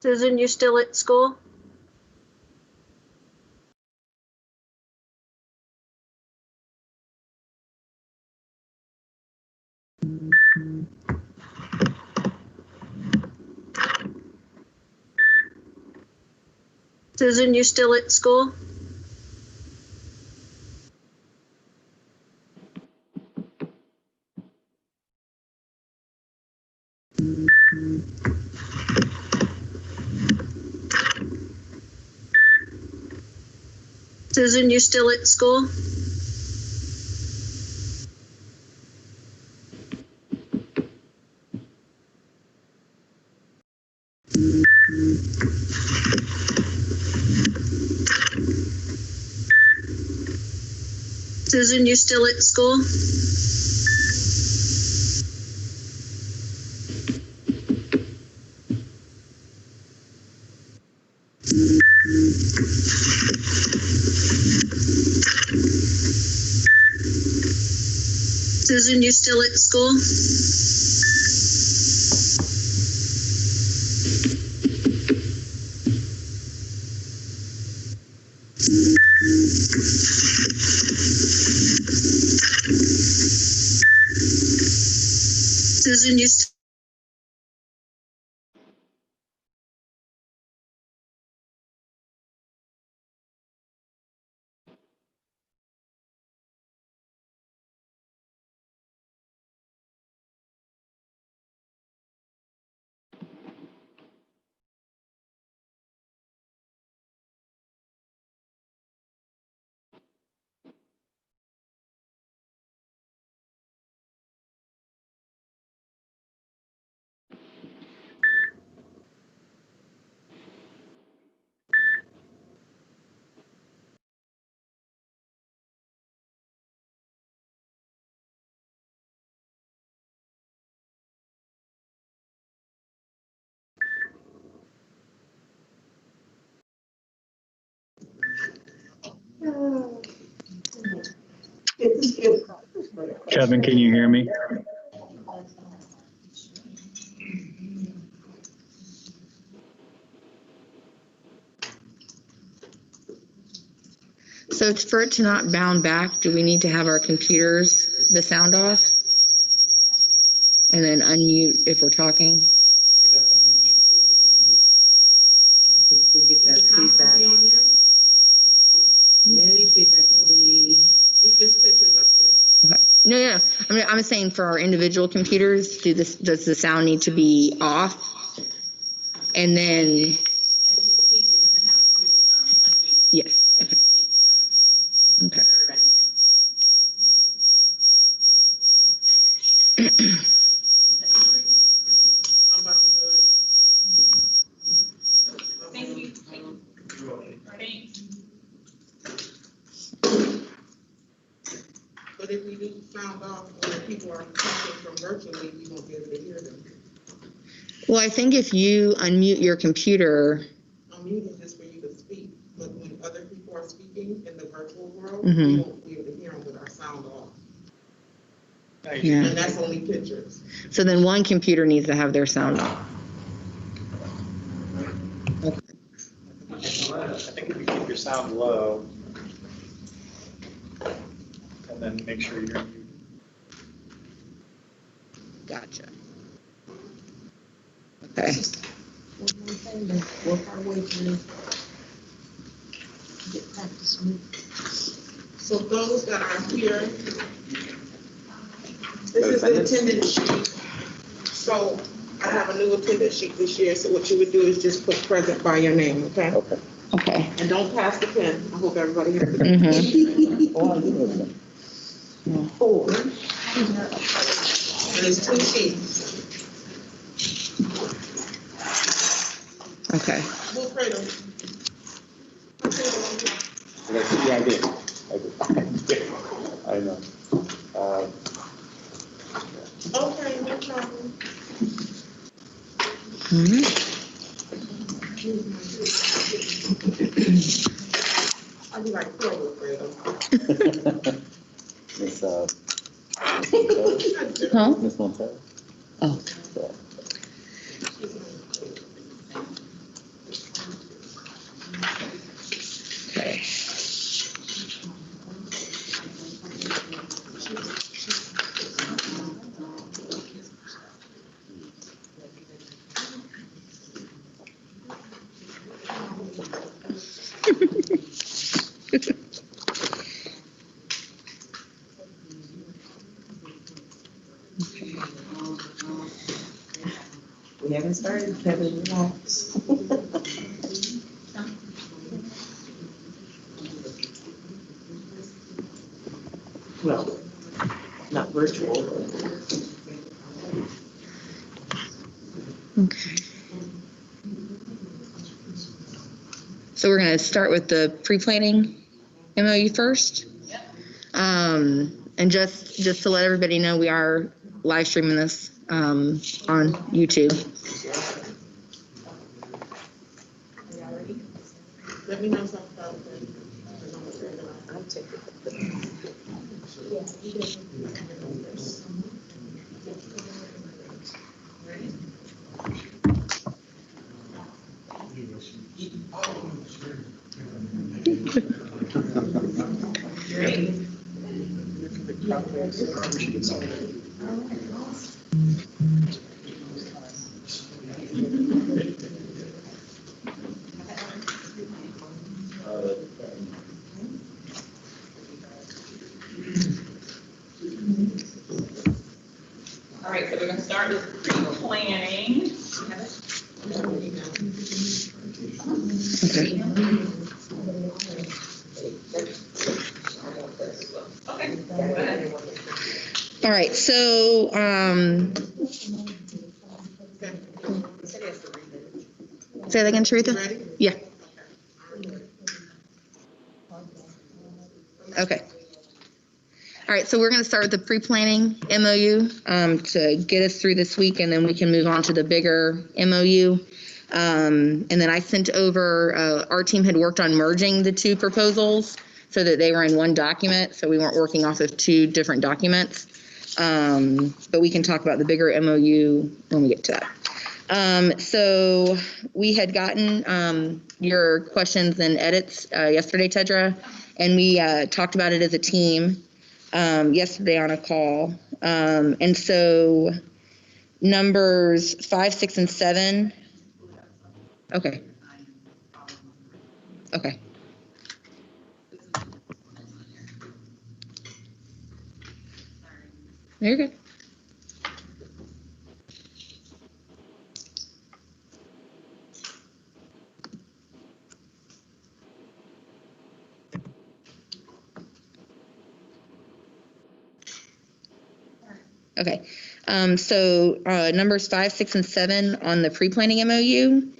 Susan, you still at school? Susan, you still at school? Susan, you still at school? Susan, you still at school? Susan, you still at school? Susan, you still Kevin, can you hear me? So for it to not bound back, do we need to have our computers, the sound off? And then unmute if we're talking? We definitely need to be muted. Because if we get that feedback. Any feedback will be, it's just pictures up here. Okay. No. I mean, I'm saying for our individual computers, does the sound need to be off? And then, As you speak, you're going to have to unmute. yes. As you speak. Okay. For everybody. I'm about to do it. Thank you. Thanks. But if we do sound off, or if people are talking from virtually, we won't be able to hear them. Well, I think if you unmute your computer, Unmute is just for you to speak, but when other people are speaking in the virtual world, Mhm. we won't be able to hear them with our sound off. Yeah. And that's only pictures. so then one computer needs to have their sound off. I think if you keep your sound low, and then make sure you're muted. Gotcha. Okay. Work our way through. Get practice with. So those that are here, this is the attendance sheet. So I have a new attendance sheet this year, so what you would do is just put present by your name, okay? Okay. Okay. And don't pass the pen. I hope everybody has the Mhm. pen. Four. And it's 2 sheets. Okay. Wilfredo. Yeah, I did. I know. Okay, no problem. I'd be like, poor Wilfredo. Miss, Huh? Miss Montero. Oh. We haven't started, Kevin, relax. Well, not virtual, but. Okay. So we're going to start with the pre-planning MOU first. And just to let everybody know, we are live streaming this on YouTube. Let me know something about that. I'll take it. All right, so we're gonna start with pre-planning. Okay, go ahead. All right, so say that again, Sharitha? Ready? Yeah. Okay. All right, so we're going to start with the pre-planning MOU to get us through this week, and then we can move on to the bigger MOU. And then I sent over, our team had worked on merging the two proposals so that they were in one document, so we weren't working off of two different documents. But we can talk about the bigger MOU when we get to that. So we had gotten your questions and edits yesterday, Tedra, and we talked about it as a team yesterday on a call. And so numbers 5, 6, and 7. Okay. Okay. You're good. Okay, so numbers 5, 6, and 7 on the pre-planning MOU.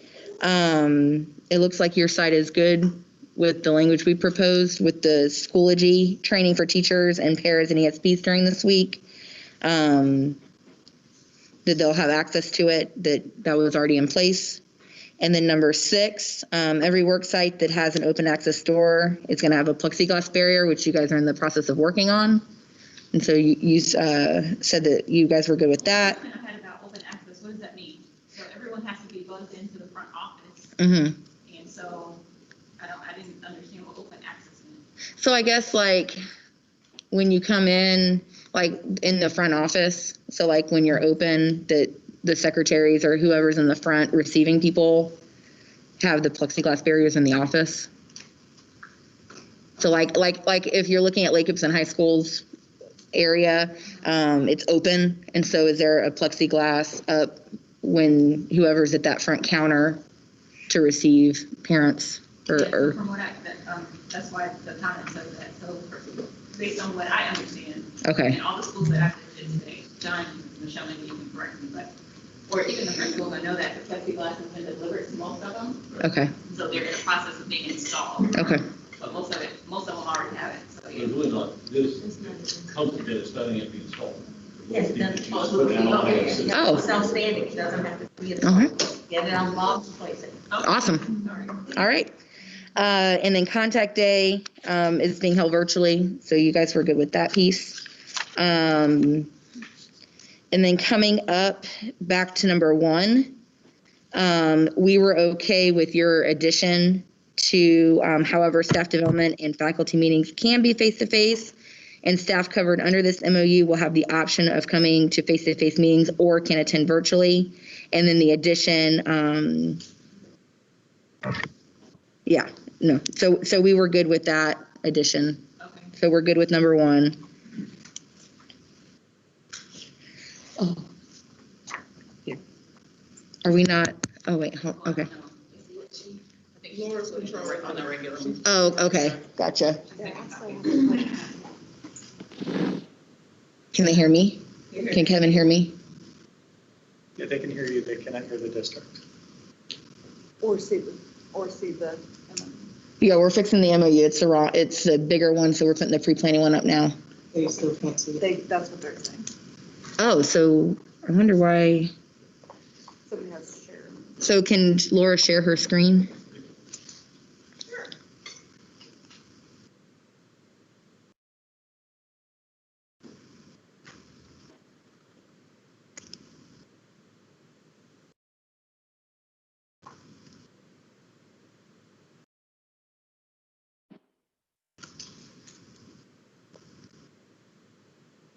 It looks like your side is good with the language we proposed with the Schoology training for teachers and paras and ESPs during this week. That they'll have access to it, that was already in place. And then number 6, every work site that has an open access door is going to have a plexiglass barrier, which you guys are in the process of working on. And so you said that you guys were good with that. The question I had about open access, what does that mean? So everyone has to be buzzed into the front office. Mm-hmm. And so I didn't understand what open access meant. So I guess like when you come in, like in the front office, so like when you're open, that the secretaries or whoever's in the front receiving people have the plexiglass barriers in the office. So like if you're looking at Lake Gibson High School's area, it's open, and so is there a plexiglass up when whoever's at that front counter to receive parents or From what that's why the comment says that. So based on what I understand. Okay. And all the schools that I visited today, John, Michelle, maybe you can correct me, but, or even the principals, I know that the plexiglass has been delivered to most of them. Okay. So they're in the process of being installed. Okay. But most of them already have it. So It's really not, this company that is studying it being installed. Yes, it does. Oh. Self-standing, it doesn't have to be. Uh-huh. Get it on Bob's place. Awesome. All right. And then contact day is being held virtually, so you guys were good with that piece. And then coming up back to number 1, we were okay with your addition to however staff development and faculty meetings can be face-to-face, and staff covered under this MOU will have the option of coming to face-to-face meetings or can attend virtually. And then the addition, No, so we were good with that addition. Okay. So we're good with number 1. Oh. Here. Are we not? Oh, wait, okay. I think Laura's controlling on the regular. Oh, okay, gotcha. Can they hear me? Can Kevin hear me? Yeah, they can hear you, they cannot hear the district. Or see the. Yeah, we're fixing the MOU. It's the bigger one, so we're putting the pre-planning one up now. They still can't see it. That's what they're saying. Oh, so I wonder why. Somebody has to share. So can Laura share her screen?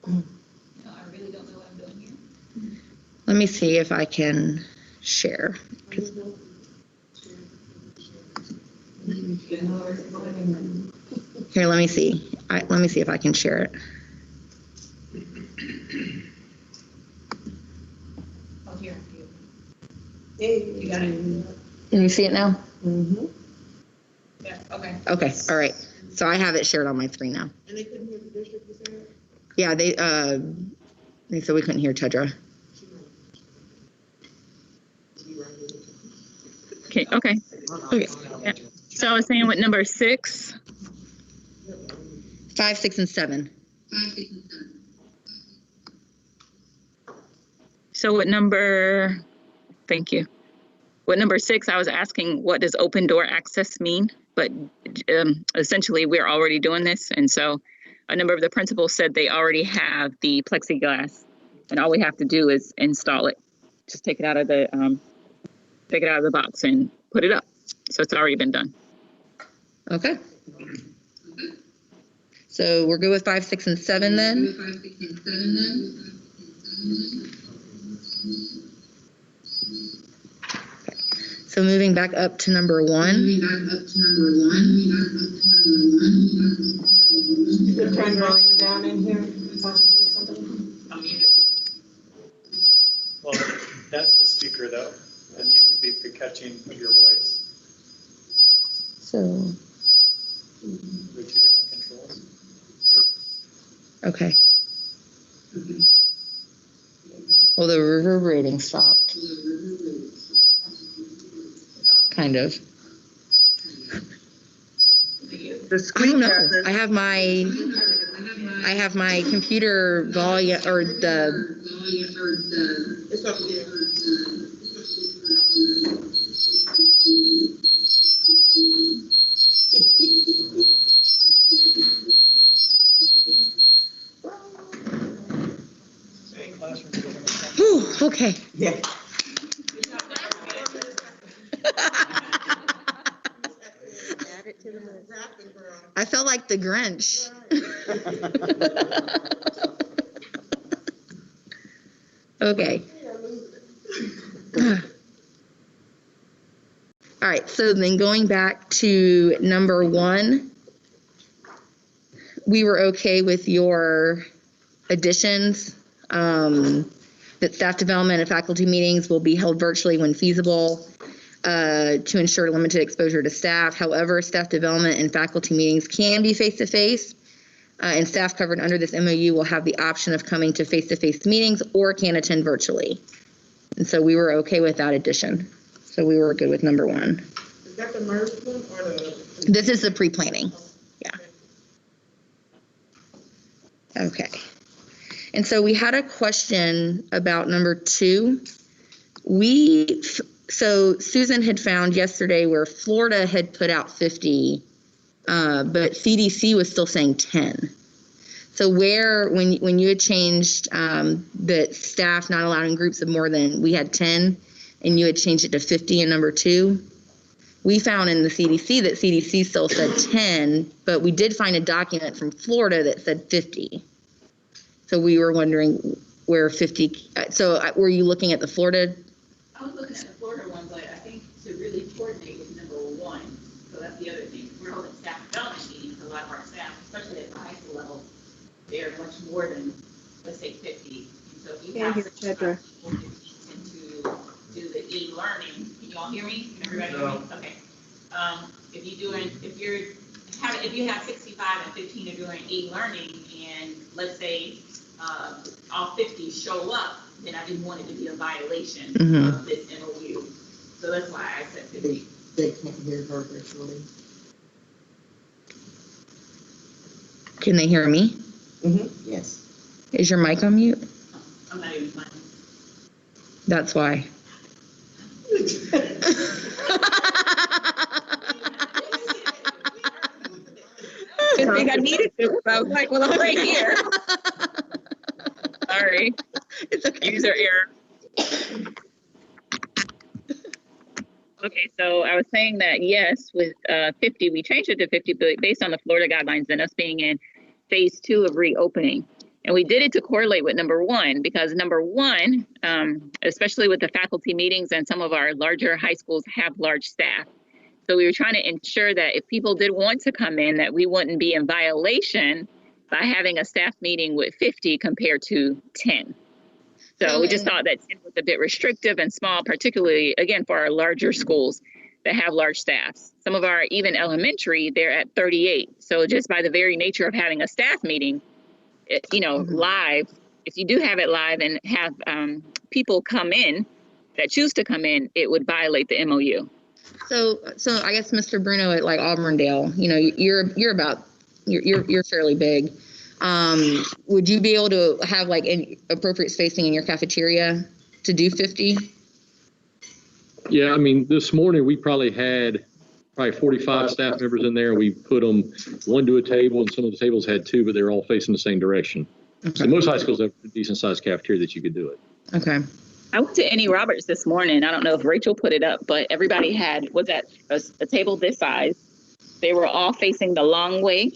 No, I really don't know what I'm doing here. Let me see if I can share. Here, let me see. Let me see if I can share it. Oh, here. You got it? Can you see it now? Mm-hmm. Yeah, okay. Okay, all right. So I have it shared on my screen now. And they couldn't hear the district, you said? Yeah, they said we couldn't hear Tedra. Okay, okay. Okay. Yeah. So I was saying with number 6, 5, 6, and 7. so with number, thank you. With number 6, I was asking, what does open door access mean? But essentially, we're already doing this. And so a number of the principals said they already have the plexiglass. And all we have to do is install it. Just take it out of the box and put it up. So it's already been done. Okay. So we're good with 5, 6, and 7 then? So moving back up to number 1. You could turn volume down in here, possibly something. I'll mute it. Well, that's the speaker though, and you can be catching of your voice So, with 2 different controls. okay. Well, the reverberating stopped. Kind of. The I don't know. screen I have my computer volume or the. It's up here. Same classroom. Whew, okay. Yeah. I felt like the Grinch. Okay. All right, so then going back to number 1, we were okay with your additions, that staff development and faculty meetings will be held virtually when feasible, to ensure limited exposure to staff. However, staff development and faculty meetings can be face-to-face, and staff covered under this MOU will have the option of coming to face-to-face meetings or can attend virtually. And so we were okay with that addition. So we were good with number 1. Is that the merged one or the? This is the pre-planning. Yeah. Okay. And so we had a question about number 2. So Susan had found yesterday where Florida had put out 50, but CDC was still saying 10. So when you had changed that staff not allowed in groups of more than, we had 10, and you had changed it to 50 in number 2, we found in the CDC that CDC still said 10, but we did find a document from Florida that said 50. So we were wondering where 50, so were you looking at the Florida? I was looking at the Florida one, but I think to really coordinate with number 1, so that's the other thing. holding staff development meetings, a lot of our staff, especially at the high school level, they're much more than, let's say, 50. And so if you have 65 people who tend to do the e-learning, can you all hear me? Can everybody hear me? Okay. If you have 65 and 15 are doing e-learning, and let's say all 50 show up, then I didn't want it to be a violation of this MOU. So that's why I said 50. They can't hear her virtually. Can they hear me? Yes. Is your mic on mute? I'm not even playing. That's why. I think I needed to. I was like, well, I'm right here. Sorry. It's okay. User error. Okay, so I was saying that yes, with 50, we changed it to 50, but based on the Florida guidelines and us being in phase 2 of reopening. And we did it to correlate with number 1, because number 1, especially with the faculty meetings and some of our larger high schools have large staff. So we were trying to ensure that if people did want to come in, that we wouldn't be in violation by having a staff meeting with 50 compared to 10. So we just thought that 10 was a bit restrictive and small, particularly, again, for our larger schools that have large staffs. Some of our even elementary, they're at 38. So just by the very nature of having a staff meeting, live, if you do have it live and have people come in that choose to come in, it would violate the MOU. So I guess Mr. Bruno at like Auburndale, you're fairly big. Would you be able to have like an appropriate spacing in your cafeteria to do 50? Yeah, I mean, this morning we probably had 45 staff members in there. We put them one to a table, and some of the tables had 2, but they're all facing the same direction. Okay. So most high schools have a decent sized cafeteria that you could do it. Okay. I went to Annie Roberts this morning. I don't know if Rachel put it up, but everybody was at a table this size. They were all facing the long way,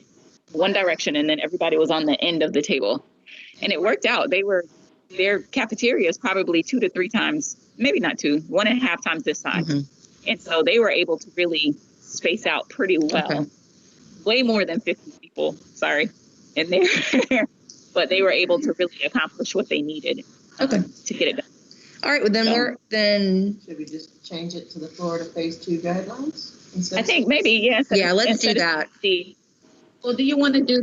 one direction, and then everybody was on the end of the table. And it worked out. Their cafeteria is probably 2 to 3 times, maybe not 2, 1.5 times this size. And so they were able to really space out pretty well. Okay. Way more than 50 people, in there. But they were able to really accomplish what they needed to get it done. All right, well then should we just change it to the Florida Phase 2 guidelines? I think maybe, yes. Yeah, let's do that. Well, do you want to do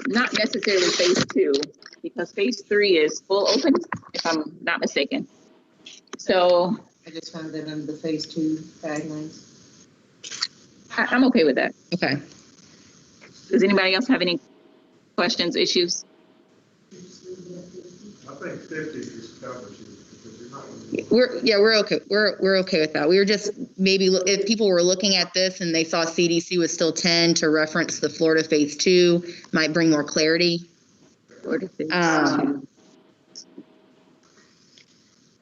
not necessarily phase 2, because phase 3 is full open, if I'm not mistaken. So I just found that under the phase 2 guidelines. I'm okay with that. Okay. Does anybody else have any questions, issues? I think 50 just covers you. We're okay. We're okay with that. We were just maybe if people were looking at this and they saw CDC was still 10 to reference the Florida phase 2 might bring more clarity. Florida phase 2.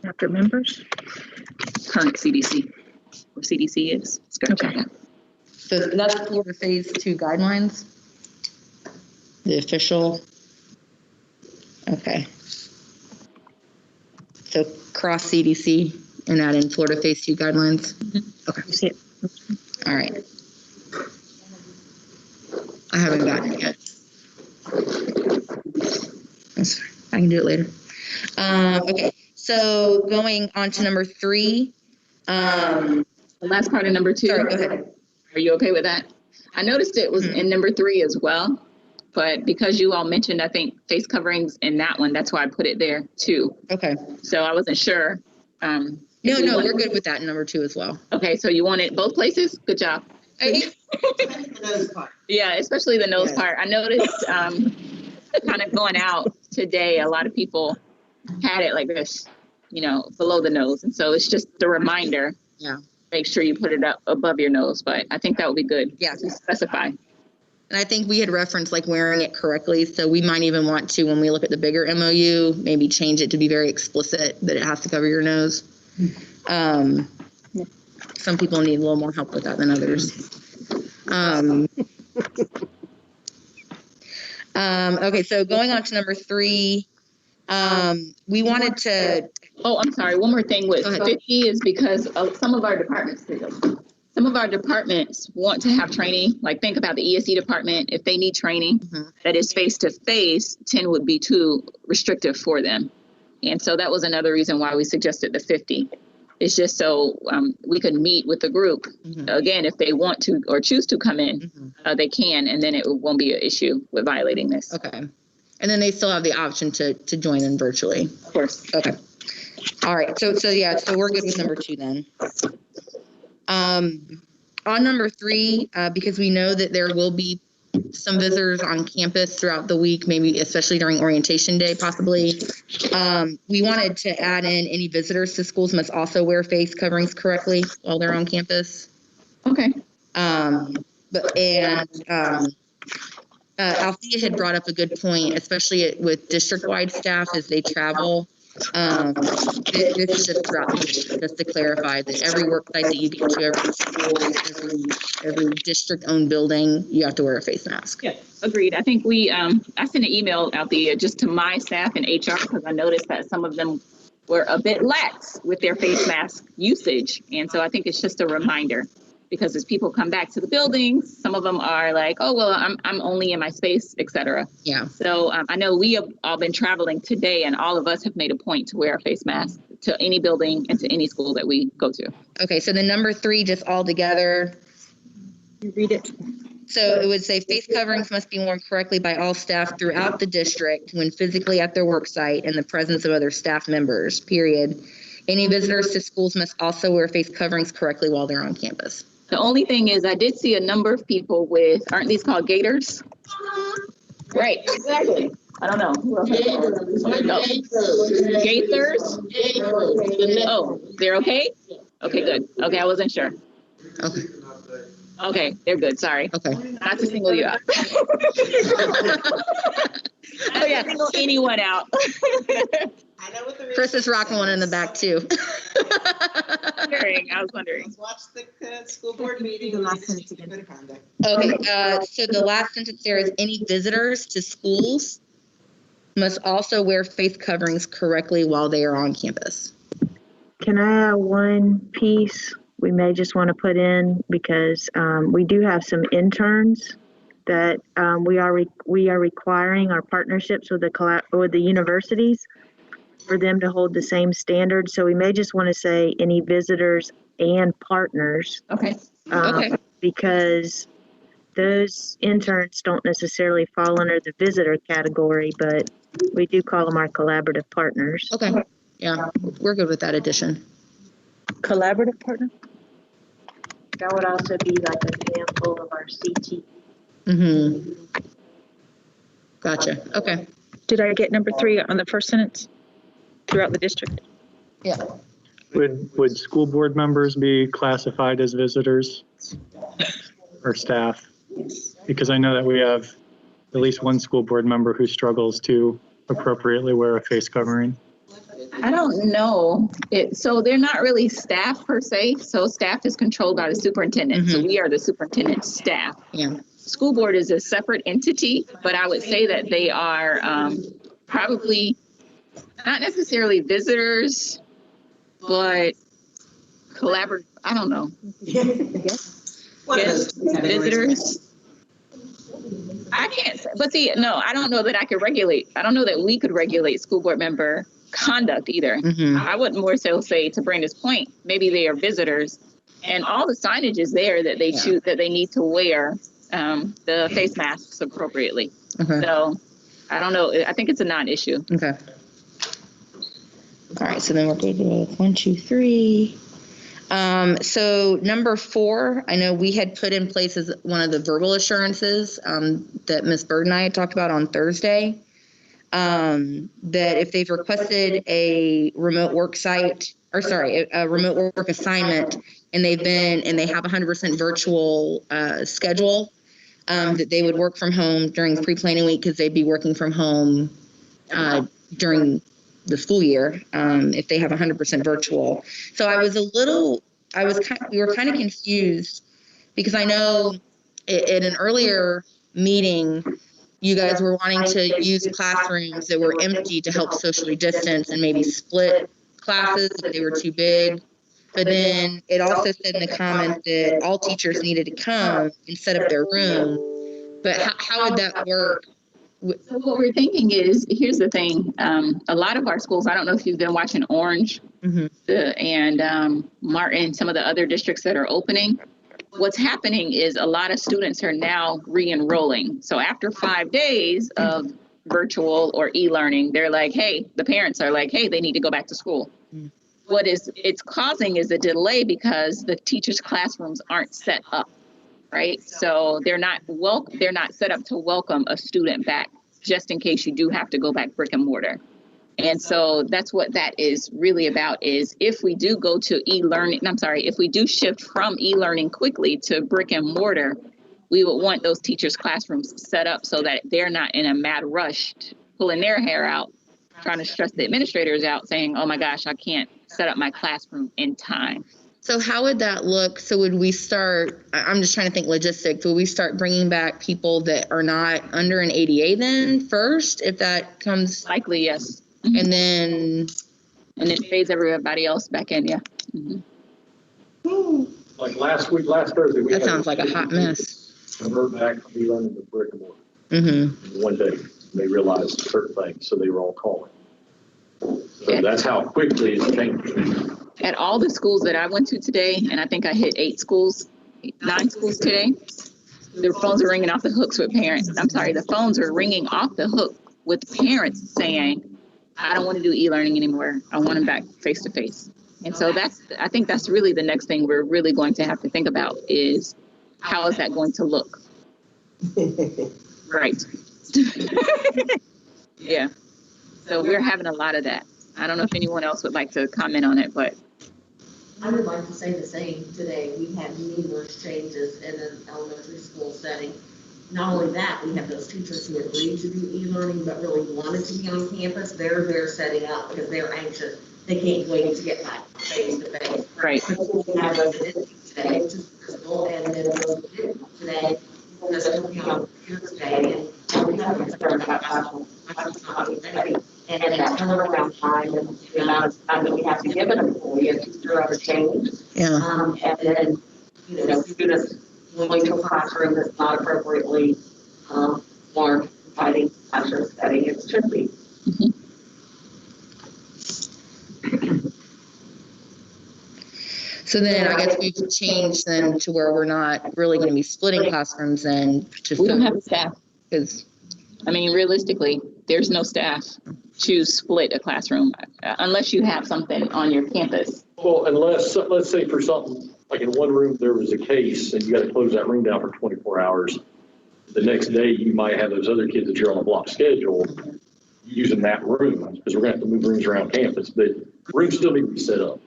After members, current CDC, where CDC is. Okay. So that's Florida phase 2 guidelines. The official. Okay. So cross CDC and add in Florida phase 2 guidelines. Okay. You see it? All right. I haven't gotten it yet. That's fine. I can do it later. Okay. So going on to number 3. The last part of number 2. Sorry, go ahead. Are you okay with that? I noticed it was in number 3 as well, but because you all mentioned, I think, face coverings in that one, that's why I put it there too. Okay. So I wasn't sure. No, we're good with that in number 2 as well. Okay, so you want it both places? Good job. Yeah, especially the nose part. I noticed kind of going out today, a lot of people had it like this, below the nose. And so it's just a reminder. Yeah. Make sure you put it up above your nose, but I think that would be good. Yeah. To specify. And I think we had referenced like wearing it correctly. So we might even want to, when we look at the bigger MOU, maybe change it to be very explicit that it has to cover your nose. Some people need a little more help with that than others. Okay, so going on to number 3, we wanted to. Oh, I'm sorry. One more thing with 50 is because of some of our departments. Some of our departments want to have training, like think about the ESE department. If they need training that is face-to-face, 10 would be too restrictive for them. And so that was another reason why we suggested the 50. It's just so we could meet with the group. Again, if they want to or choose to come in, they can, and then it won't be an issue with violating this. Okay. And then they still have the option to join in virtually. Of course. Okay. All right. So we're good with number 2 then. On number 3, because we know that there will be some visitors on campus throughout the week, maybe especially during orientation day, possibly. We wanted to add in any visitors to schools must also wear face coverings correctly while they're on campus. Okay. Althea had brought up a good point, especially with district-wide staff as they travel. This is just throughout the district, just to clarify that every work site that you get to, every school, every district-owned building, you have to wear a face mask. Yeah, agreed. I think I sent an email out there just to my staff and HR because I noticed that some of them were a bit lax with their face mask usage. And so I think it's just a reminder. Because as people come back to the buildings, some of them are like, oh, well, I'm only in my space, et cetera. Yeah. So I know we have all been traveling today, and all of us have made a point to wear a face mask to any building and to any school that we go to. Okay, so the number 3, just all together. You read it. So it would say face coverings must be worn correctly by all staff throughout the district when physically at their work site in the presence of other staff members, period. Any visitors to schools must also wear face coverings correctly while they're on campus. The only thing is I did see a number of people with, aren't these called gaiters? Right, exactly. I don't know. Who else has those? No. Gaiters? Oh, they're okay? Okay, good. Okay, I wasn't sure. Okay. Okay, they're good. Sorry. Okay. Not to single you out. Oh yeah, single anyone out. I know what the. Chris is rocking one in the back too. I was wondering. Watch the school board meeting. The last sentence again. Okay, so the last sentence there is any visitors to schools must also wear face coverings correctly while they are on campus. Can I add one piece we may just want to put in because we do have some interns that we are requiring our partnerships with the universities for them to hold the same standard. So we may just want to say any visitors and partners. Okay. Because those interns don't necessarily fall under the visitor category, but we do call them our collaborative partners. Okay. Yeah, we're good with that addition. Collaborative partner? That would also be like an example of our CT. Gotcha. Okay. Did I get number 3 on the first sentence? Throughout the district? Yeah. Would school board members be classified as visitors or staff? Because I know that we have at least one school board member who struggles to appropriately wear a face covering. I don't know. So they're not really staff per se. So staff is controlled by the superintendent. So we are the superintendent's staff. Yeah. School board is a separate entity, but I would say that they are probably not necessarily visitors, but collaborative. I don't know. Yes, visitors. I can't say, but see, no, I don't know that I could regulate. I don't know that we could regulate school board member conduct either. I would more so say, to Branda's point, maybe they are visitors, and all the signage is there that they choose that they need to wear the face masks appropriately. So I don't know. I think it's a non-issue. Okay. All right, so then we're good with 1, 2, 3. So number 4, I know we had put in place as one of the verbal assurances that Ms. Bird and I had talked about on Thursday, that if they've requested a remote work site, or sorry, a remote work assignment, and they have 100% virtual schedule, that they would work from home during pre-planning week because they'd be working from home during the school year if they have 100% virtual. So we were kind of confused because I know in an earlier meeting, you guys were wanting to use classrooms that were empty to help socially distance and maybe split classes if they were too big. but then it also said in the comment that all teachers needed to come and set up their room. But how would that work? So what we're thinking is, here's the thing, a lot of our schools, I don't know if you've been watching Orange and Martin, some of the other districts that are opening. What's happening is a lot of students are now re-enrolling. So after 5 days of virtual or e-learning, they're like, hey, the parents are like, hey, they need to go back to school. What it's causing is a delay because the teachers' classrooms aren't set up, right? So they're not set up to welcome a student back, just in case you do have to go back brick and mortar. And so that's what that is really about, is if we do go to e-learning, if we do shift from e-learning quickly to brick and mortar, we would want those teachers' classrooms set up so that they're not in a mad rush, pulling their hair out, trying to stress the administrators out, saying, oh my gosh, I can't set up my classroom in time. So how would that look? So would we start, I'm just trying to think logistics, would we start bringing back people that are not under an ADA then first, if that comes? Likely, yes. And then it phase everybody else back in, yeah. Like last Thursday, we that had sounds like a hot mess. convert back from e-learning to brick and mortar. Mm-hmm. One day, they realized certain things, so they were all calling. So that's how quickly it's changing. At all the schools that I went to today, and I think I hit 9 schools today, their phones are ringing off the hooks with parents. The phones are ringing off the hook with parents saying, I don't want to do e-learning anymore. I want them back face to face. And so I think that's really the next thing we're really going to have to think about is, how is that going to look? Right. Yeah. So we're having a lot of that. I don't know if anyone else would like to comment on it, but. I would like to say the same today. We had numerous changes in an elementary school setting. Not only that, we have those teachers who agreed to do e-learning but really wanted to be on campus. They're setting up because they're anxious. They can't wait to get back face to face. Right. We have those that didn't today, which is critical, and then those that didn't today, because they're be on computer today, and we have concern about classroom not being ready. And that turnaround time and the amount of time that we have to give an employee, a teacher of a change. Yeah. And then, students going to a classroom that's not appropriately warm, fighting classroom setting, it should be. So then I guess we've changed then to where we're not really going to be splitting classrooms and just. We don't have the staff. Because, realistically, there's no staff to split a classroom unless you have something on your campus. Well, unless, let's say for something, like in one room, there was a case and you got to close that room down for 24 hours. The next day, you might have those other kids that you're on a block schedule using that room, because we're going to have to move rooms around campus, but rooms still need to be set up.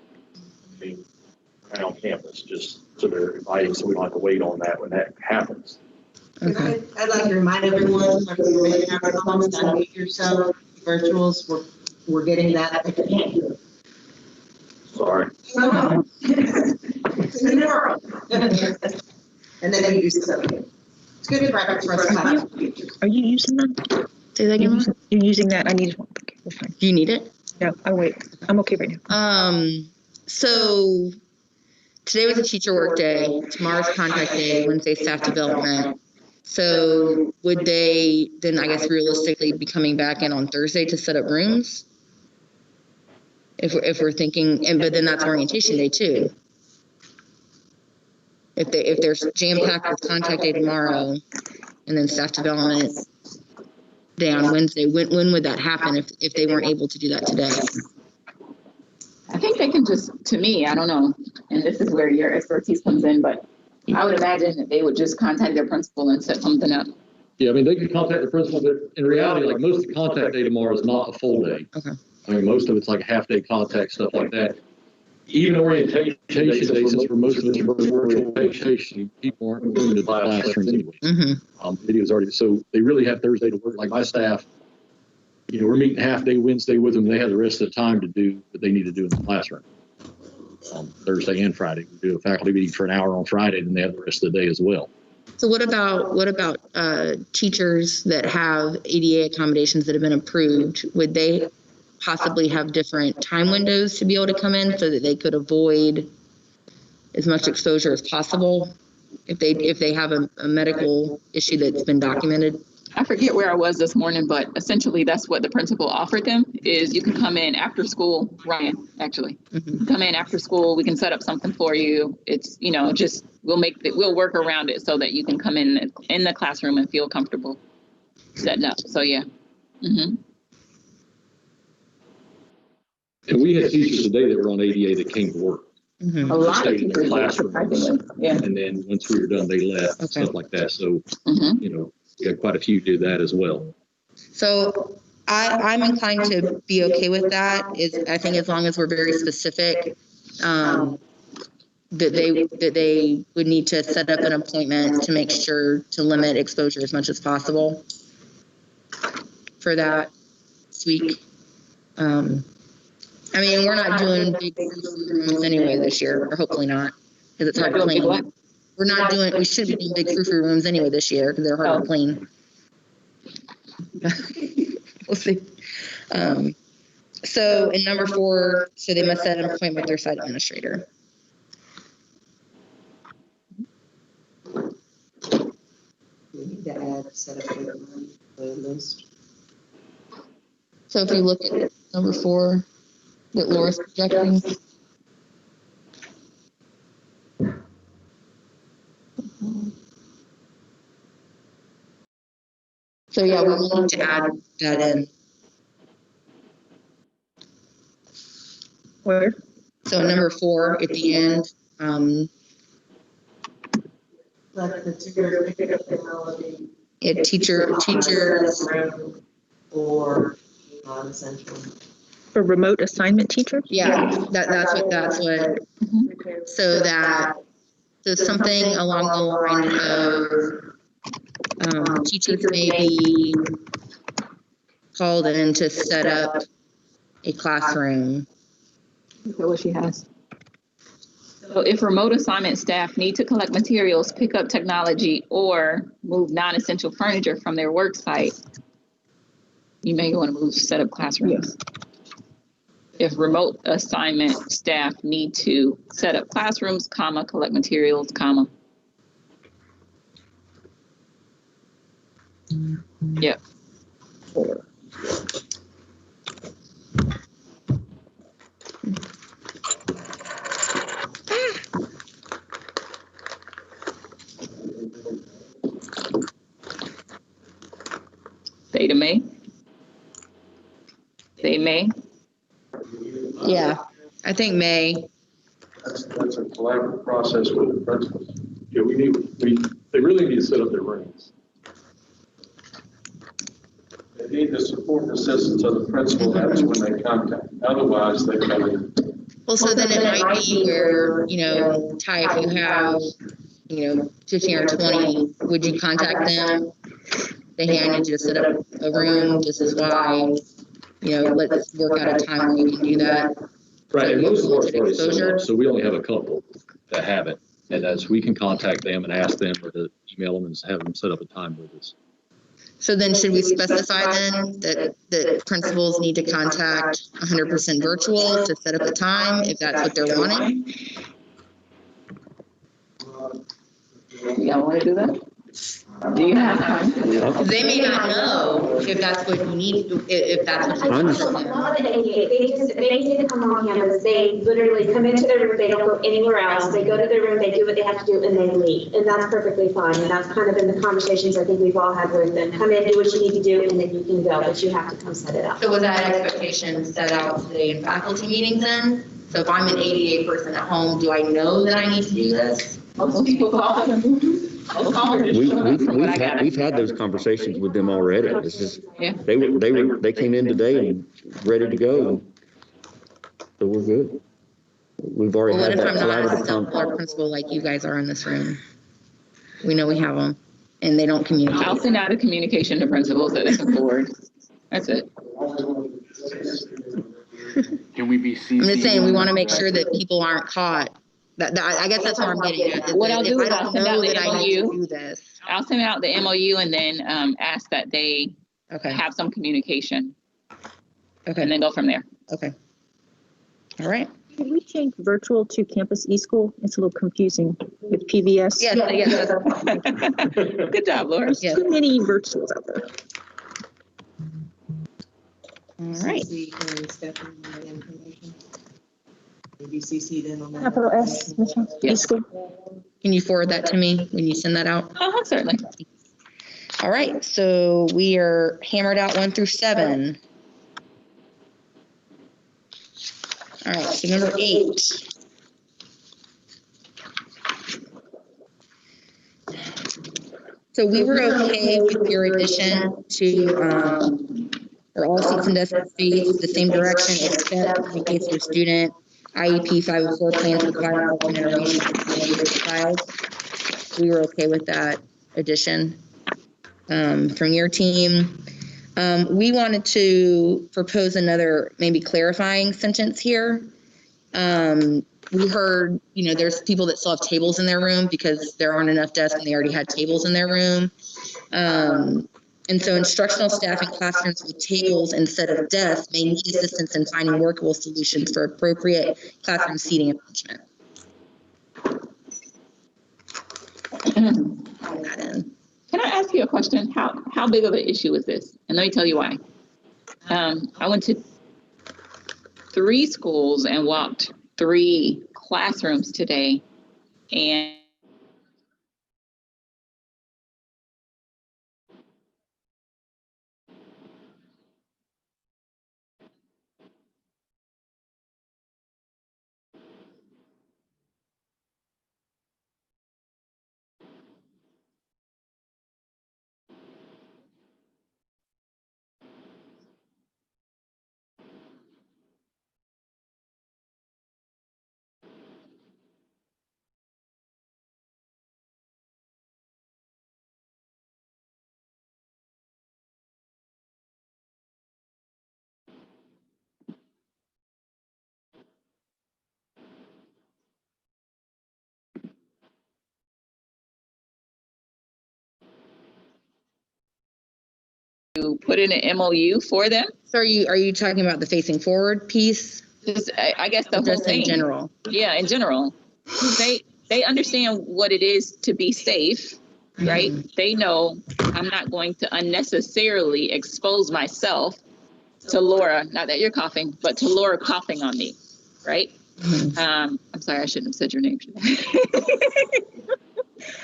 Around campus, just so they're inviting, so we don't have to wait on that when that happens. Okay. I'd like to remind everyone, like we were making our comments, unmute yourself, virtuals, we're getting that. Sorry. It's in the world. And then you do something. It's good practice for us to have. Are you using that? Say that again. You're using that? I need one. Okay, we're fine. Do you need it? No, I'll wait. I'm okay right now. So today was a teacher work day, tomorrow's contract day, Wednesday staff development. So would they then, I guess, realistically be coming back in on Thursday to set up rooms? If we're thinking, but then that's orientation day too. If there's jam packed with contract day tomorrow and then staff development day on Wednesday, when would that happen if they weren't able to do that today? I think they can just, to me, I don't know, and this is where your expertise comes in, but I would imagine that they would just contact their principal and set something up. Yeah, they could contact the principal, but in reality, like most of the contact day tomorrow is not a full day. Okay. Most of it's like a half day contact, stuff like that. Even orientation days, since for most of it's virtual orientation, people aren't going to the classrooms anyway. Mm-hmm. Video's already, so they really have Thursday to work. Like my staff, we're meeting half day Wednesday with them. They have the rest of the time to do what they need to do in the classroom. Thursday and Friday, we do a faculty meeting for an hour on Friday, and they have the rest of the day as well. So what about teachers that have ADA accommodations that have been approved? Would they possibly have different time windows to be able to come in so that they could avoid as much exposure as possible if they have a medical issue that's been documented. I forget where I was this morning, but essentially that's what the principal offered them is you can come in after school, Ryan, actually. Come in after school, we can set up something for you. It's, just we'll work around it so that you can come in the classroom and feel comfortable setting up. So yeah. And we had teachers today that were on ADA that came to work. A lot of people classrooms. Yeah. And then once we were done, they left, stuff like that. So, we got quite a few do that as well. So I'm inclined to be okay with that. I think as long as we're very specific, that they would need to set up an appointment to make sure to limit exposure as much as possible for that week. We're not doing big rooms anyway this year, or hopefully not, because it's hard to clean. We should be doing big frou-frou rooms anyway this year because they're hard to clean. We'll see. So in number 4, so they must set an appointment with their site administrator. We need to add, set up the list. So if you look at number 4, that Laura's projecting. So yeah, we will need to add that in. Where? So number 4 at the end. Like the teacher technology. Yeah, teachers. Or non-essential. For remote assignment teachers? Yeah, that's what. So something along the line of teachers may be called in to set up a classroom. Is that what she has? So if remote assignment staff need to collect materials, pick up technology, or move non-essential furniture from their work site, you may want to set up classrooms. If remote assignment staff need to set up classrooms, collect materials, Yep. They may. Yeah, I think May. That's a collaborative process with the principals. Yeah, they really need to set up their rooms. They need the support and assistance of the principal. That's when they contact. Otherwise, they come in. Well, so then it might be where, Ty, if you have, 15 or 20, would you contact them? They need you to set up a room. This is why, let's work out a time where you can do that. Right, and most of ours are already set exposure. up, so we only have a couple that have it. And as we can contact them and ask them or to email them and have them set up a time with us. So then should we specify then that principals need to contact 100% virtual to set up a time if that's what they're wanting? Y'all want to do that? Do you have time? They may not know if that's what you need, if that's what you A need. lot of the ADA, they need to come on campus, they literally come into their room, they don't go anywhere else, they go to their room, they do what they have to do, and they leave, and that's perfectly fine, and that's kind of in the conversations I think we've all had with them, come in, do what you need to do, and then you can go, but you have to come set it up. So was that expectation set out today in faculty meetings then? So if I'm an ADA person at home, do I know that I need to do this? Most people call them. We've had those conversations with them already. It's just, they came in today and ready to go. So we're good. We've already Well, had what if that I'm not a collaborative stellar principal like you guys are in this room? We know we have them and they don't communicate. I'll send out a communication to principals that they can forward. That's it. Can we be CC'd? I'm just saying, we want to make sure that people aren't caught. I guess that's what I'm getting at. What I'll do is I'll send out the MOU. I'll send out the MOU and then ask that they have some communication. Okay. And then go from there. Okay. All right. Could we change virtual to campus e-school? It's a little confusing with PBS. Yes, yes. Good job, Laura. There's too many virtuals out there. All right. CC and Stephanie on that information. Maybe CC then on that. Capital S, information. Yes. e-school. Can you forward that to me when you send that out? Certainly. All right, so we are hammered out 1 through 7. All right, so number 8. So we were okay with your addition to, or all seats and desks face the same direction except in case your student IEP 504 plans to provide an alternate arrangement for the child. We were okay with that addition from your team. We wanted to propose another maybe clarifying sentence here. We heard, there's people that still have tables in their room because there aren't enough desks and they already had tables in their room. And so instructional staff in classrooms with tables instead of desks may need assistance in finding workable solutions for appropriate classroom seating arrangement. Can I ask you a question? How big of an issue is this? And let me tell you why. I went to 3 schools and walked 3 classrooms today, and you put in an MOU for them. So are you talking about the facing forward piece? Just, I guess the whole Just thing. in general. Yeah, in general. They understand what it is to be safe, right? Mm-hmm. They know I'm not going to unnecessarily expose myself to Laura, not that you're coughing, but to Laura coughing on me, right? Mm-hmm. I'm sorry, I shouldn't have said your name.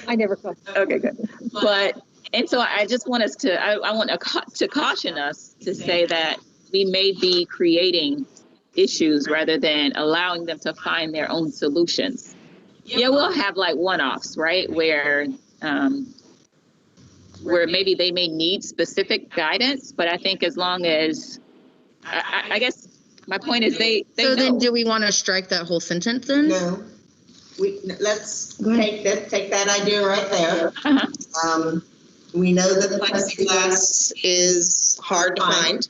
I never coughed. Okay, good. And so I just want us to, I want to caution us to say that we may be creating issues rather than allowing them to find their own solutions. Yeah, we'll have like one-offs, right? Where maybe they may need specific guidance, but I think as long as, I guess my point is they So know. then do we want to strike that whole sentence then? No, let's take that idea right there. Uh-huh. We know that plexiglass is hard to find,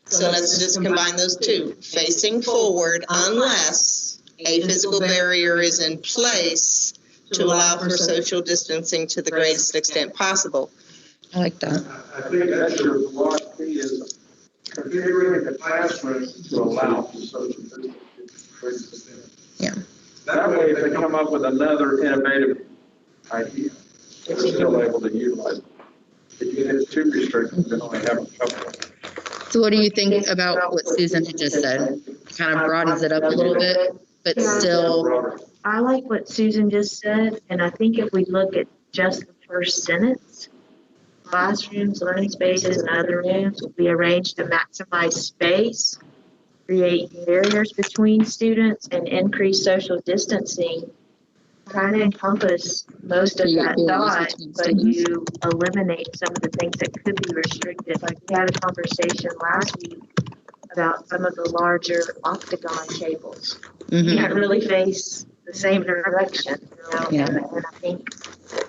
so let's just combine those two. Facing forward unless a physical barrier is in place to allow for social distancing to the greatest extent possible. I like that. I think that's your philosophy is configuring the classroom to allow for social distancing. Yeah. That way, if they come up with another innovative idea, they're still able to utilize it. If you get too restricted, then only have a couple. So what do you think about what Susan had just said? Kind of broadens it up a little bit, but still. I like what Susan just said, and I think if we look at just the first sentence, classrooms, learning spaces, and other rooms will be arranged to maximize space, create barriers between students, and increase social distancing. Kind of encompass most of that thought, but you eliminate some of the things that could be restricted. Like we had a conversation last week about some of the larger octagon tables. Mm-hmm. You can't really face the same direction, Yeah. and I think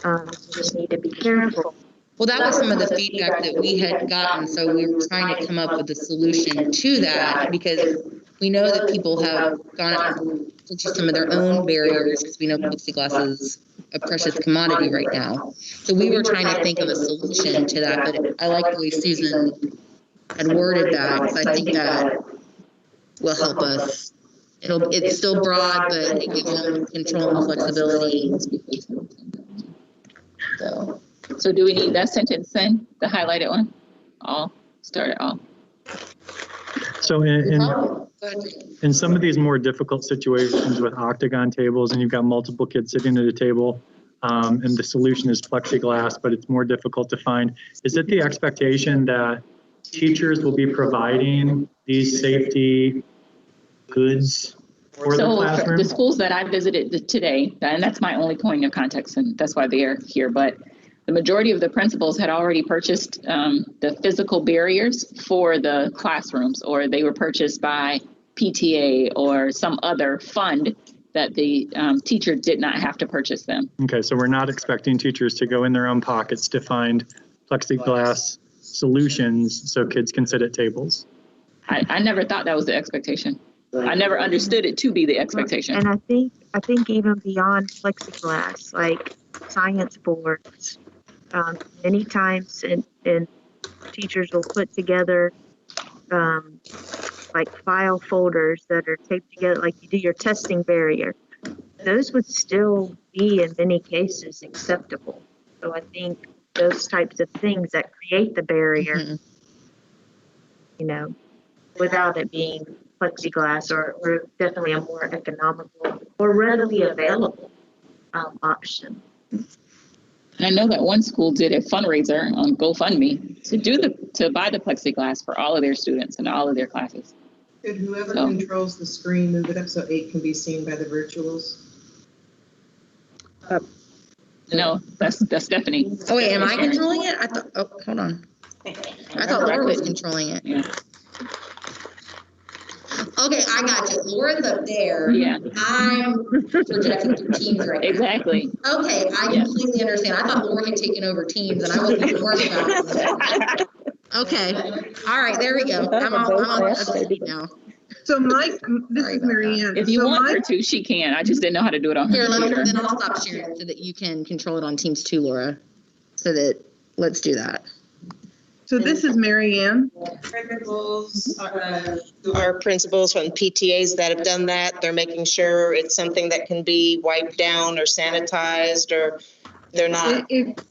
you just need to be careful. Well, that was some of the feedback that we had gotten, so we were trying to come up with a solution to that because we know that people have gone out and purchased some of their own barriers because we know plexiglass is a precious commodity right now. So we were trying to think of a solution to that, but I like the way Susan had worded that because I think that will help us It's still broad, but it gives them control and flexibility. So do we need that sentence then, the highlighted one? All, start it all. So in some of these more difficult situations with octagon tables and you've got multiple kids sitting at a table, and the solution is plexiglass, but it's more difficult to find, is it the expectation that teachers will be providing these safety goods for the classroom? The schools that I visited today, and that's my only point of context, and that's why they're here, but the majority of the principals had already purchased the physical barriers for the classrooms, or they were purchased by PTA or some other fund that the teacher did not have to purchase them. Okay, so we're not expecting teachers to go in their own pockets to find plexiglass solutions so kids can sit at tables. I never thought that was the expectation. I never understood it to be the expectation. And I think even beyond plexiglass, like science boards, many times and teachers will put together like file folders that are taped together, like you do your testing barrier. Those would still be in many cases acceptable. So I think those types of things that create the barrier, you know, without it being plexiglass or definitely a more economical or readily available option. And I know that one school did a fundraiser on GoFundMe to buy the plexiglass for all of their students and all of their classes. Could whoever controls the screen move it up so 8 can be seen by the virtuals? No, that's Stephanie. Oh wait, am I controlling it? I thought, oh, hold on. I thought Laura was controlling it. Yeah. Okay, I got you. Laura's up there. Yeah. I'm projecting through Teams right now. Exactly. Okay, I completely understand. I thought Laura had taken over Teams and I wasn't even worried about it. Okay, all right, there we go. I'm on up to speed now. So Mike, this is Mary Ann. If you want her to, she can. I just didn't know how to do it on her Here, computer. then I'll stop sharing so that you can control it on Teams too, Laura. So that, let's do that. So this is Mary Ann. Principals, our principals from PTAs that have done that, they're making sure it's something that can be wiped down or sanitized, or they're not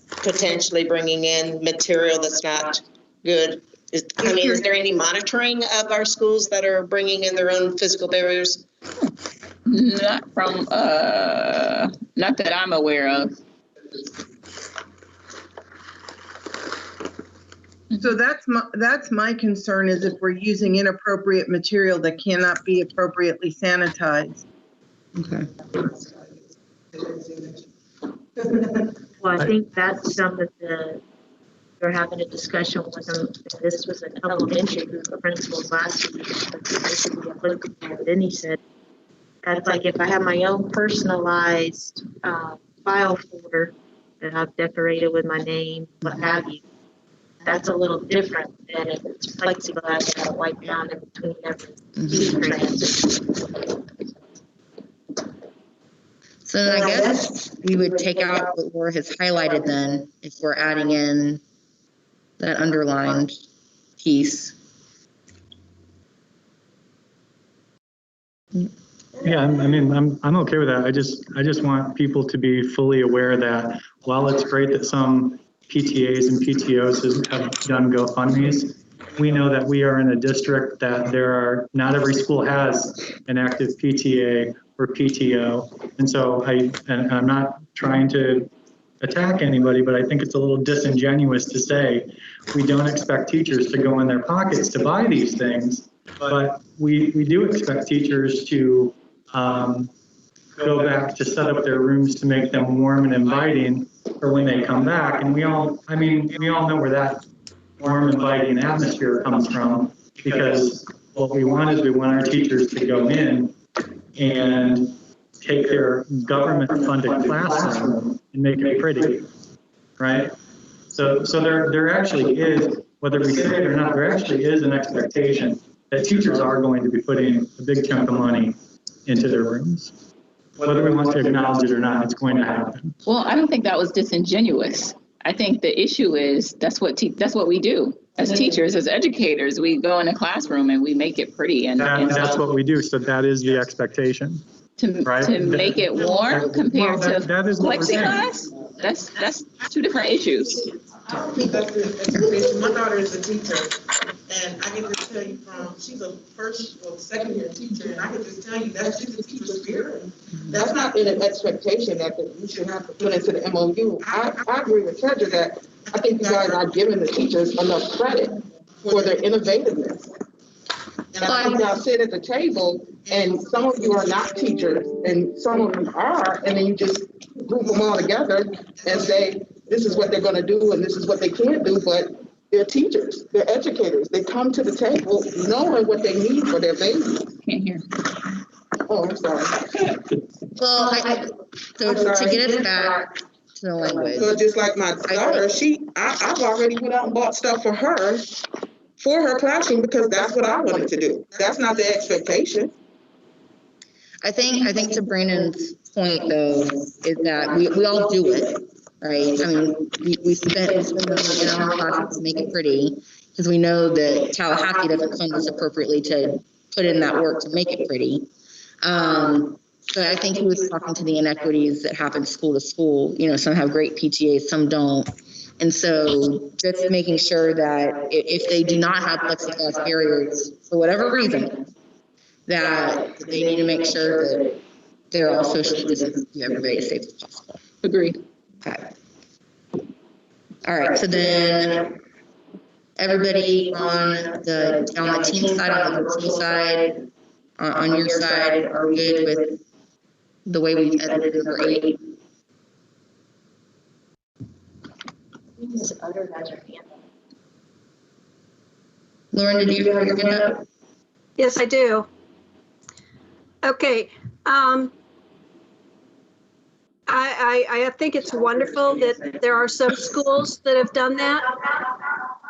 potentially bringing in material that's not good. Is there any monitoring of our schools that are bringing in their own physical barriers? Not from, not that I'm aware of. So that's my concern, is if we're using inappropriate material that cannot be appropriately sanitized. Okay. Well, I think that's some of we're having a discussion with them. This was an elementary group of principals last week. Then he said, that's like if I have my own personalized file folder that I've decorated with my name, what have you, that's a little different than if it's plexiglass that I wipe down in between every transit. So then I guess we would take out what Laura has highlighted then, if we're adding in that underlined piece. Yeah, I mean, I'm okay with that. I just want people to be fully aware that while it's great that some PTAs and PTOs have done GoFundMes, we know that we are in a district that not every school has an active PTA or PTO. And so I'm not trying to attack anybody, but I think it's a little disingenuous to say we don't expect teachers to go in their pockets to buy these things, but we do expect teachers to go back to set up their rooms to make them warm and inviting for when they come back. And we all know where that warm, inviting atmosphere comes from, because what we want is we want our teachers to go in and take their government-funded classroom and make it pretty, right? So there actually is, whether we say it or not, there actually is an expectation that teachers are going to be putting a big chunk of money into their rooms. Whether we want to acknowledge it or not, it's going to happen. Well, I don't think that was disingenuous. I think the issue is that's what we do. As teachers, as educators, we go in a classroom and we make it pretty and That's so what we do. So that is the expectation. Right. to make it warm compared Well, to that is what we're saying. plexiglass, that's two different issues. I don't think that's the expectation. My daughter is a teacher, and I can just tell you she's a first or second year teacher, and I can just tell you that's just the teacher spirit. That's not an expectation that we should have to put into the MOU. I agree with Tedra that I think you guys are giving the teachers enough credit for their innovativeness. And I think y'all sit at the table, and some of you are not teachers, and some of you are, and then you just group them all together and say, this is what they're gonna do, and this is what they can't do, but they're teachers, they're educators. They come to the table knowing what they need for their babies. Can't hear. Oh, I'm sorry. Well, to get us back to the language. So just like my daughter, I've already went out and bought stuff for her classroom because that's what I wanted to do. That's not the expectation. I think to Brandon's point though, is that we all do it, right? I mean, we spend money in our classes to make it pretty because we know that Tallahassee doesn't fund us appropriately to put in that work to make it pretty. So I think he was talking to the inequities that happen school to school. You know, some have great PTAs, some don't. And so just making sure that if they do not have plexiglass barriers for whatever reason, that they need to make sure that they're all socially distanced to keep everybody as safe as possible. Agreed. Okay. All right, so then everybody on the team side, on the virtual side, on your side, are we good with the way we've edited number 8? Lauren, did you have your hand up? Yes, I do. Okay. I think it's wonderful that there are some schools that have done that,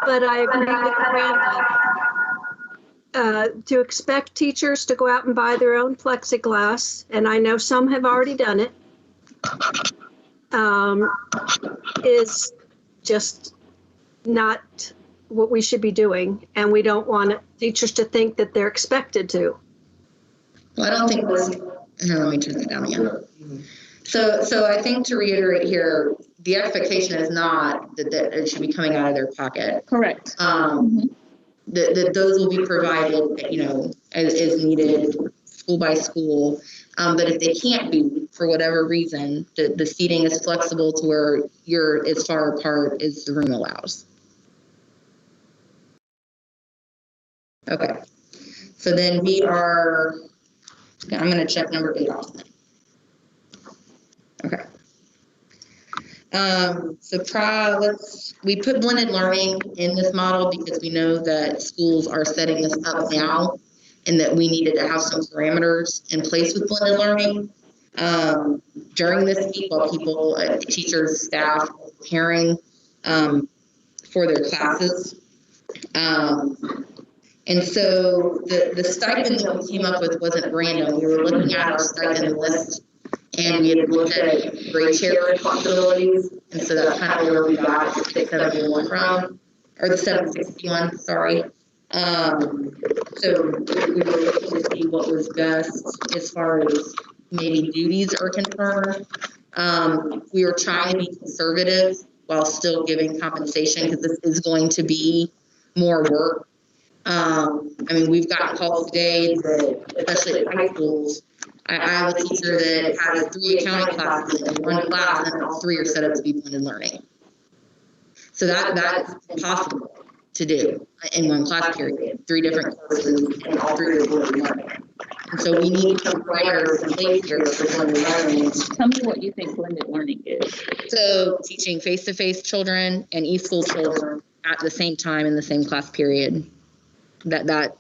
but I agree with Brandon. To expect teachers to go out and buy their own plexiglass, and I know some have already done it, is just not what we should be doing, and we don't want teachers to think that they're expected to. Well, I don't think here, let me turn that down again. So I think to reiterate here, the expectation is not that it should be coming out of their pocket. Correct. That those will be provided, you know, as needed, school by school. But if they can't be, for whatever reason, the seating is flexible to where you're as far apart as the room allows. Okay. So then I'm going to check number 8 off. Okay. We put blended learning in this model because we know that schools are setting this up now and that we needed to have some parameters in place with blended learning. During this week, while people, teachers, staff, preparing for their classes. And so the stipend that we came up with wasn't random. We were looking at our stipend list and we had looked at grade share possibilities. And so that's kind of where we got the 671 from, or the 761, sorry. So we were looking to see what was best as far as maybe duties are concerned. We were trying to be conservative while still giving compensation because this is going to be more work. I mean, we've gotten calls today that, especially at high schools, I have a teacher that has 3 accounting classes in one class and all 3 are set up to be blended learning. So that's possible to do in one class period, 3 different courses and all 3 are blended learning. And so we need some parameters in place here for blended learning. Tell me what you think blended learning is. So teaching face-to-face children and e-school children at the same time in the same class period. That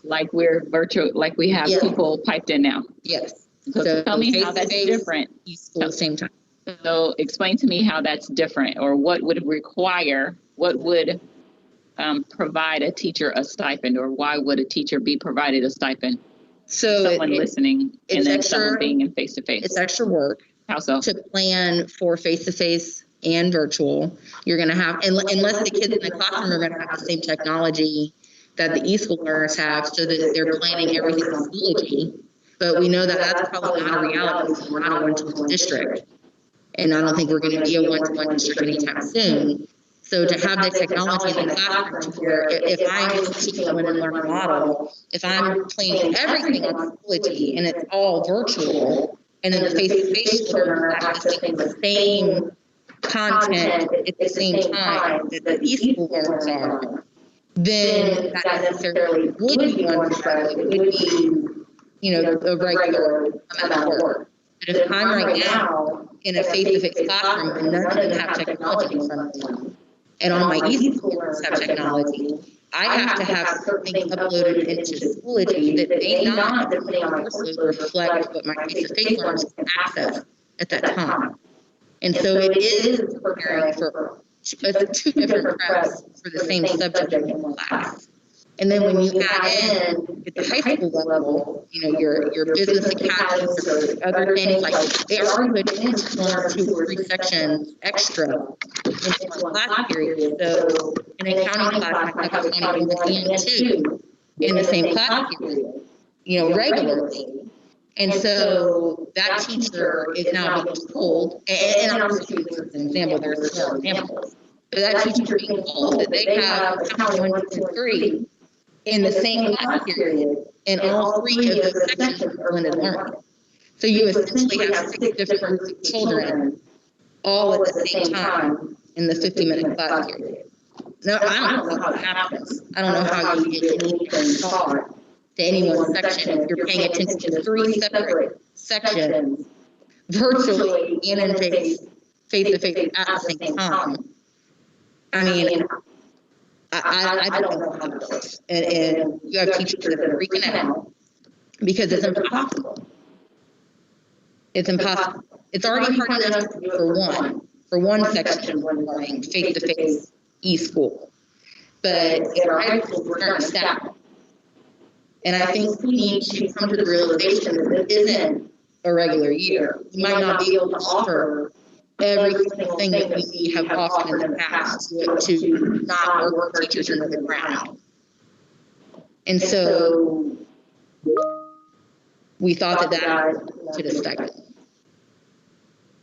like we're virtual, like we have people piped in now. Yes. So tell me how that's different. At the same time. So explain to me how that's different, or what would require, what would provide a teacher a stipend, or why would a teacher be provided a stipend? So someone listening and then extra, someone being in face-to-face. It's extra work. How so? To plan for face-to-face and virtual. You're going to have, unless the kids in the classroom are going to have the same technology that the eSchool learners have, so that they're planning everything on Schoology. But we know that that's probably not a reality because we're not a one-to-one district. And I don't think we're going to be a one-to-one district anytime soon. So to have the technology in the classroom to where if I'm teaching a learn model, if I'm planning everything on Schoology and it's all virtual, and then the face-to-face learner is accessing the same content at the same time that the eSchool learners are, then that necessarily would be one district. It would be, a regular amount of work. But if I'm right now in a face-to-face classroom and none of them have technology in front of them, and all my eSchool learners have technology, I have to have certain things uploaded into Schoology that may not, depending on course load, reflect what my face-to-face learners can access at that time. And so it is preparing for two different preps for the same subject in one class. And then when you add in at the high school level, your business academies or other things, like they already put into 1 or 2 or 3 sections extra into one class period. So an accounting class might have accounting 1 and 2 in the same class period, regularly. And so that teacher is now being told, and I'm just using this as an example, there's more examples, but that teacher is being told that they have accounting 1, 2, 3 in the same class period, and all 3 of those sections are blended learning. So you essentially have 6 different groups of children all at the same time in the 50-minute class period. No, I don't know how that happens. I don't know how you get anything taught to any one section if you're paying attention to 3 separate sections virtually and in face-to-face at the same time. I mean, I don't know how to do it. And you have teachers that are freaking out because it's impossible. It's impossible. It's already hard enough for one section when learning face-to-face eSchool. But in our high school, we're starting to stack. And I think we need to come to the realization that this isn't a regular year. We might not be able to offer every single thing that we have offered in the past to not work teachers into the ground. And so we thought that should have stuck.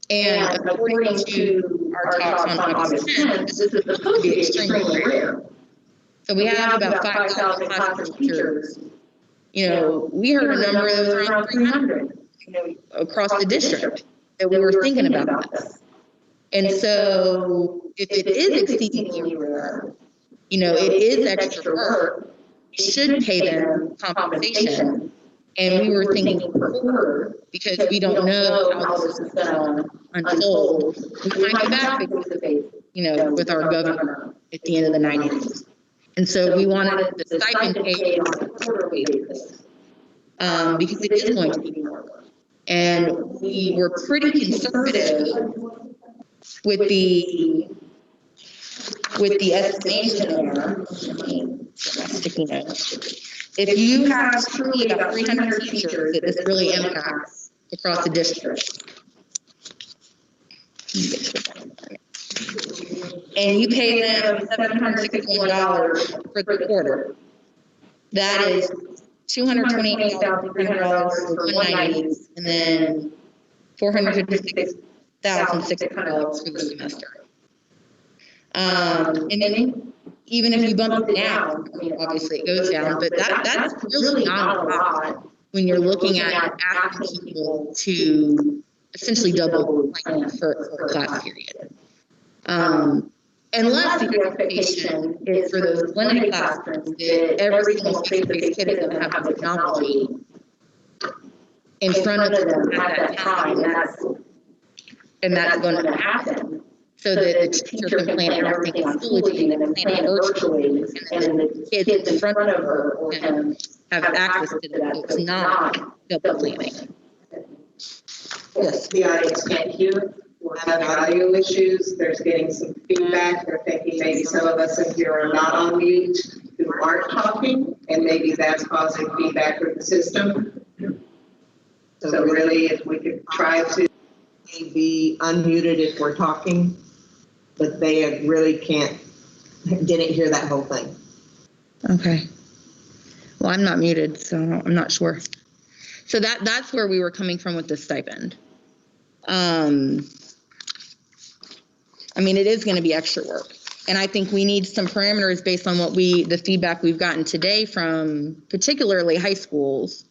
And according to our talks on August 10th, this is supposed to be extremely rare. So we have about 5,000 classroom teachers. We heard a number that was around 300 across the district that we were thinking about this. And so if it is exceedingly rare, it is extra work, we should pay them compensation. And we were thinking before, because we don't know how this is going to unfold, we might be back face-to-face, with our governor at the end of the 90 days. And so we wanted the stipend paid on a quarterly basis, because it is going to be more work. And we were pretty conservative with the estimation there. Sticky notes. If you have truly about 300 teachers that this really impacts across the district, and you pay them $761 for the quarter, that is $228,300 for 190, and then $456,600 for the semester. And then even if you bump it down, obviously it goes down, but that's really not a lot when you're looking at asking people to essentially double the plan for a class period. Unless the expectation is for those blended classrooms that every single face-to-face kid is going to have the technology in front of them at that time, and that's going to happen, so that the teacher can plan everything in Schoology and then plan it virtually, and then the kids in front of her or him have access to that. It's not double planning. Yes. The audience can't hear. We're having audio issues. There's getting some feedback. They're thinking maybe some of us in here are not on mute who aren't talking, and maybe that's causing feedback with the system. So really, if we could try to be unmuted if we're talking. but they really didn't hear that whole thing. Okay. Well, I'm not muted, so I'm not sure. So that's where we were coming from with the stipend. I mean, it is going to be extra work. And I think we need some parameters based on the feedback we've gotten today from particularly high schools.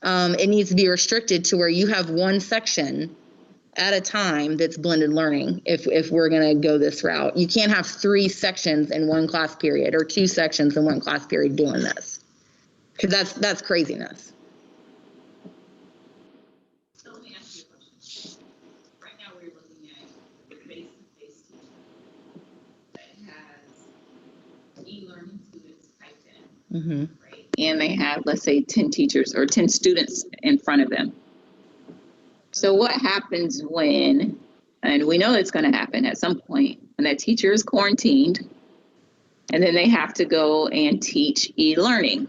It needs to be restricted to where you have one section at a time that's blended learning if we're going to go this route. You can't have 3 sections in one class period or 2 sections in one class period doing this. Because that's craziness. So let me ask you a question. Right now, we're looking at the face-to-face teacher that has e-learning students typed in, Mm-hmm. right? And they have, let's say, 10 teachers or 10 students in front of them. So what happens when, and we know it's going to happen at some point, when that teacher is quarantined, and then they have to go and teach e-learning?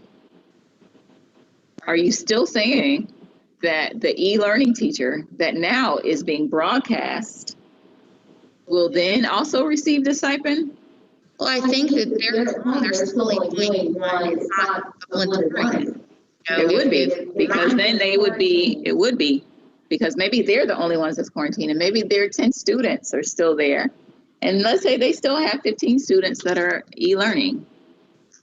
Are you still saying that the e-learning teacher that now is being broadcast will then also receive the stipend? Well, I think that they're still only doing one. It's not a blended learning. It would be, because then it would be, because maybe they're the only ones that's quarantined, and maybe their 10 students are still there. And let's say they still have 15 students that are e-learning.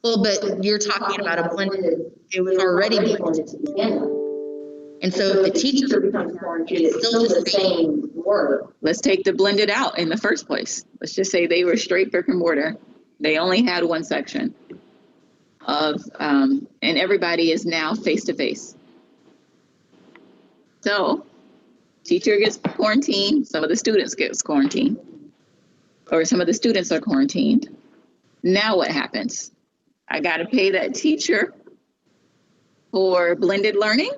Well, but you're talking about a blended, it was already blended to begin with. And so if the teacher becomes quarantined, it's still the same work. Let's take the blended out in the first place. Let's just say they were straight brick and mortar. They only had one section of, and everybody is now face-to-face. So teacher gets quarantined, some of the students get quarantined, or some of the students are quarantined. Now what happens? I got to pay that teacher for blended learning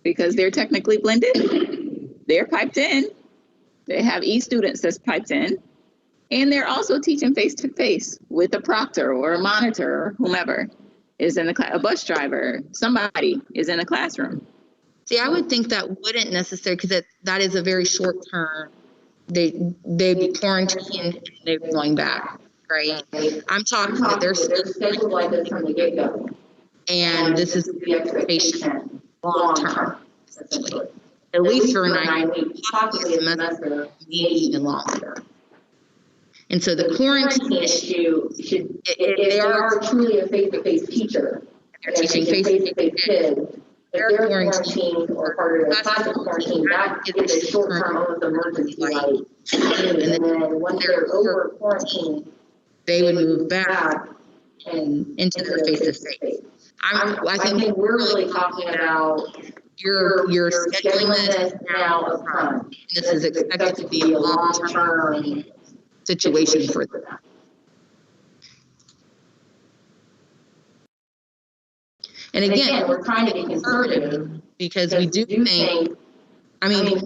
because they're technically blended. They're piped in. They have e-students that's piped in. And they're also teaching face-to-face with a proctor or a monitor or whomever is in the class, a bus driver, somebody is in the classroom. See, I would think that wouldn't necessarily, because that is a very short term. They'd be quarantined and they're going back, right? I'm talking that they're scheduled like this from the get-go. And this is the expectation long term, essentially. At least for 9 weeks, possibly a semester, maybe even longer. And so the quarantine issue should, if they are truly a face-to-face teacher, they're teaching face-to-face kids, if they're quarantined or part of the class quarantine, that is a short-term almost emergency light. And then once they're over quarantine, they would move back and into their face-to-face. I think we're really talking about you're scheduling this now up front. This is expected to be a long-term situation for them. And again, we're trying to be conservative because we do think, I mean,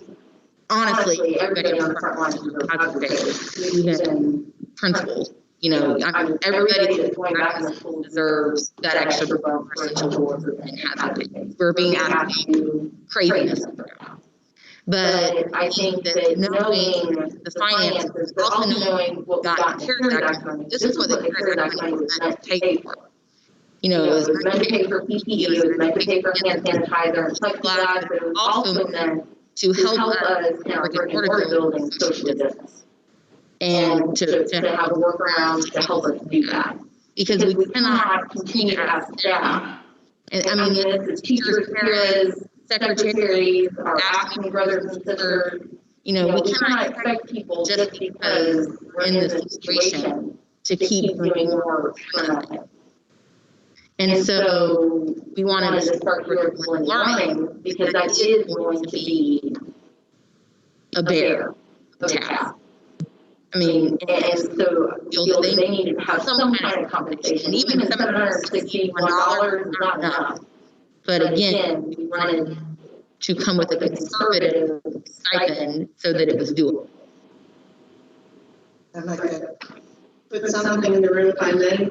honestly, everybody on the front lines is even principals. You know, everybody that's going back in the school deserves that extra percentage and has it. We're being asked to do craziness. But I think that knowing the finances, but also knowing what we got in CARES Act money, this is what the CARES Act money was meant to pay for. You know, it was meant to pay for PPE, it was meant to pay for hand sanitizer and plexiglass, but it was also meant to help us in our brick and mortar buildings socially distance. And to have a workaround to help us do that. Because we cannot continue to ask staff. And I mean, this is teachers, parents, secretaries, our acting brothers and sisters. You know, we cannot expect people just because we're in this situation to keep doing more for nothing. And so we wanted to start curriculum learning because that is going to be a bear task. I mean, and so they need to have some kind of compensation. Even $761 is not enough. But again, we wanted to come with a conservative stipend so that it was doable. I'd like to put something in the room if I may.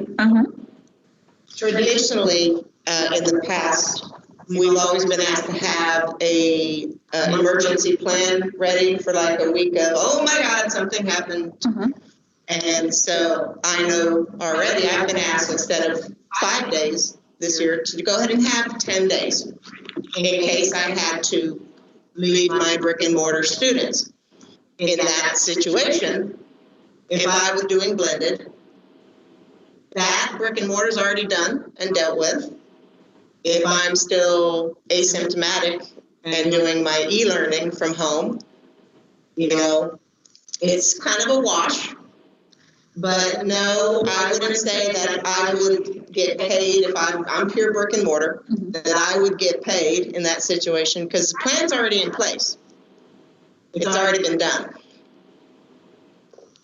Traditionally, in the past, we've always been asked to have a emergency plan ready for like a week of, oh my God, something happened. And so I know already I've been asked, instead of 5 days this year, to go ahead and have 10 days in case I had to leave my brick and mortar students. In that situation, if I was doing blended, that brick and mortar is already done and dealt with. If I'm still asymptomatic and doing my e-learning from home, you know, it's kind of a wash. But no, I wouldn't say that I would get paid if I'm pure brick and mortar, that I would get paid in that situation, because the plan's already in place. It's already been done.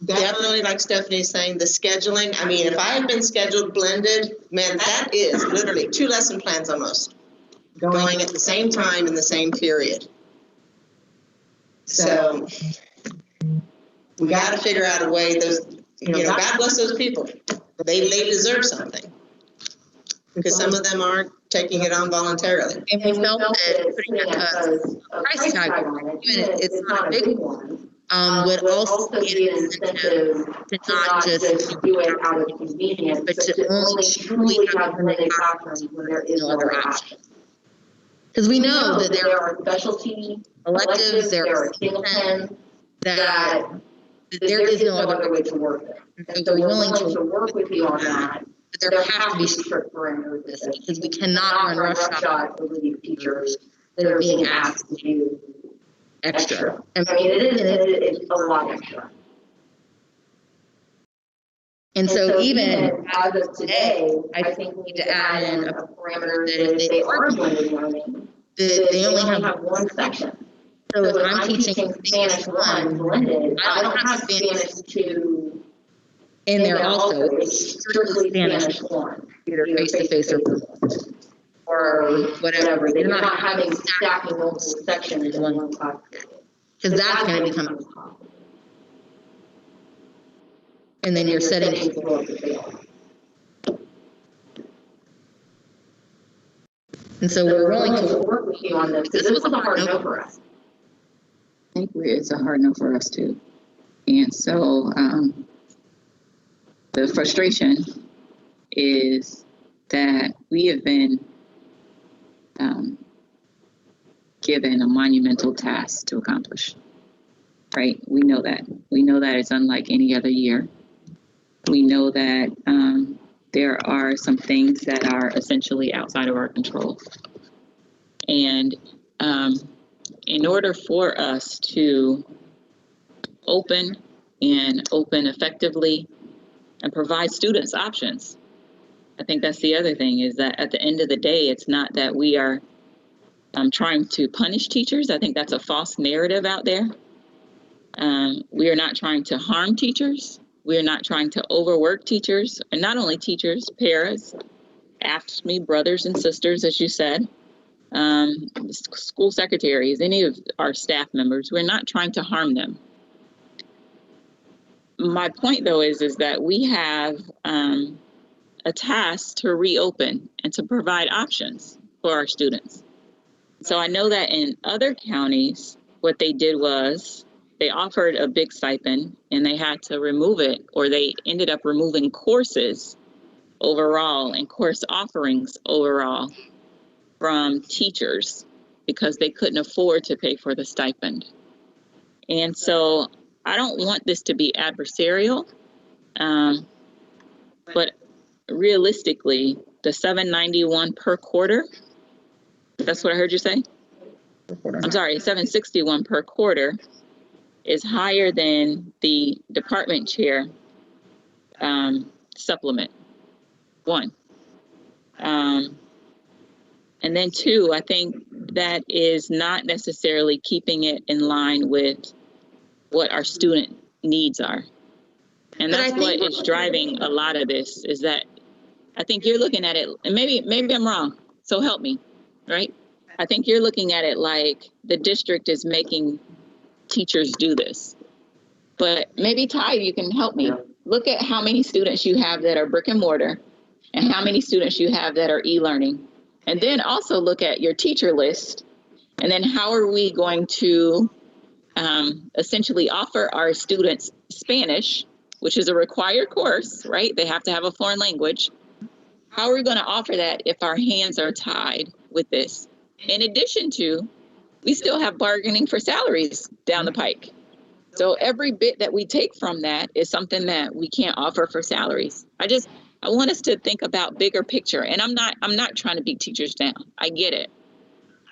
Definitely, like Stephanie's saying, the scheduling, I mean, if I had been scheduled blended, man, that is literally 2 lesson plans almost, going at the same time in the same period. So we got to figure out a way. Those, you know, God bless those people. They deserve something, because some of them aren't taking it on voluntarily. And we felt that putting a price tag on it, even if it's not a big one, would also be an incentive to not just do it out of convenience, but to only truly have blended classrooms when there is no other option. Because we know that there are specialty electives, there are disciplines that there is no other way to work it. And so we're willing to work with you on that, but there have to be strict parameters with it, because we cannot run roughshod over these teachers that are being asked to do extra. I mean, it's a lot extra. And so even as of today, I think we need to add in a parameter that if they are blended learning, that they only have one section. So if I'm teaching Spanish 1 blended, I don't have Spanish 2 in there also. It's strictly Spanish 1, either face-to-face or whatever. They're not having stacking multiple sections in one class, because that's going to become impossible. And then you're setting people up to fail. And so we're willing to work with you on this, because this was a hard no for us. I think it's a hard no for us too. And so the frustration is that we have been given a monumental task to accomplish, right? We know that. We know that it's unlike any other year. We know that there are some things that are essentially outside of our control. And in order for us to open effectively and provide students options, I think that's the other thing, is that at the end of the day, it's not that we are trying to punish teachers. I think that's a false narrative out there. We are not trying to harm teachers. We are not trying to overwork teachers, and not only teachers, paras, AFSCME brothers and sisters, as you said, school secretaries, any of our staff members. We're not trying to harm them. My point, though, is that we have a task to reopen and to provide options for our students. So I know that in other counties, what they did was they offered a big stipend and they had to remove it, or they ended up removing courses overall and course offerings overall from teachers because they couldn't afford to pay for the stipend. And so I don't want this to be adversarial, but realistically, the $791 per quarter, that's what I heard you say? I'm sorry, $761 per quarter is higher than the department chair supplement, one. And then two, I think that is not necessarily keeping it in line with what our student needs are. And that's what is driving a lot of this, is that I think you're looking at it, and maybe I'm wrong, so help me, right? I think you're looking at it like the district is making teachers do this. But maybe, Ty, you can help me. Look at how many students you have that are brick and mortar and how many students you have that are e-learning. And then also look at your teacher list. And then how are we going to essentially offer our students Spanish which is a required course, right? They have to have a foreign language. How are we going to offer that if our hands are tied with this? In addition to, we still have bargaining for salaries down the pike. So every bit that we take from that is something that we can't offer for salaries. I want us to think about bigger picture. And I'm not trying to beat teachers down. I get it.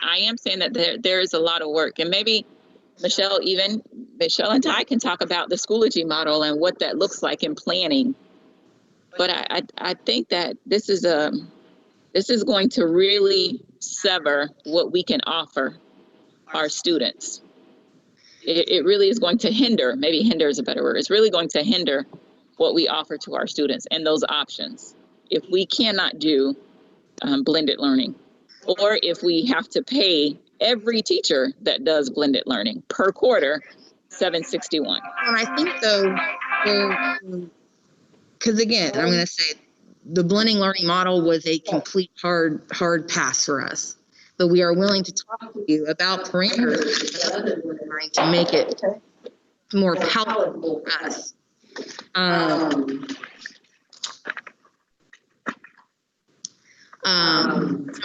I am saying that there is a lot of work, and maybe Michelle and Ty can talk about the Schoology model and what that looks like in planning. But I think that this is going to really sever what we can offer our students. It really is going to hinder, maybe hinder is a better word. It's really going to hinder what we offer to our students and those options. If we cannot do blended learning, or if we have to pay every teacher that does blended learning per quarter, $761. And I think though, because again, I'm going to say the blending learning model was a complete hard pass for us. But we are willing to talk to you about parameters to make it more palatable for us. To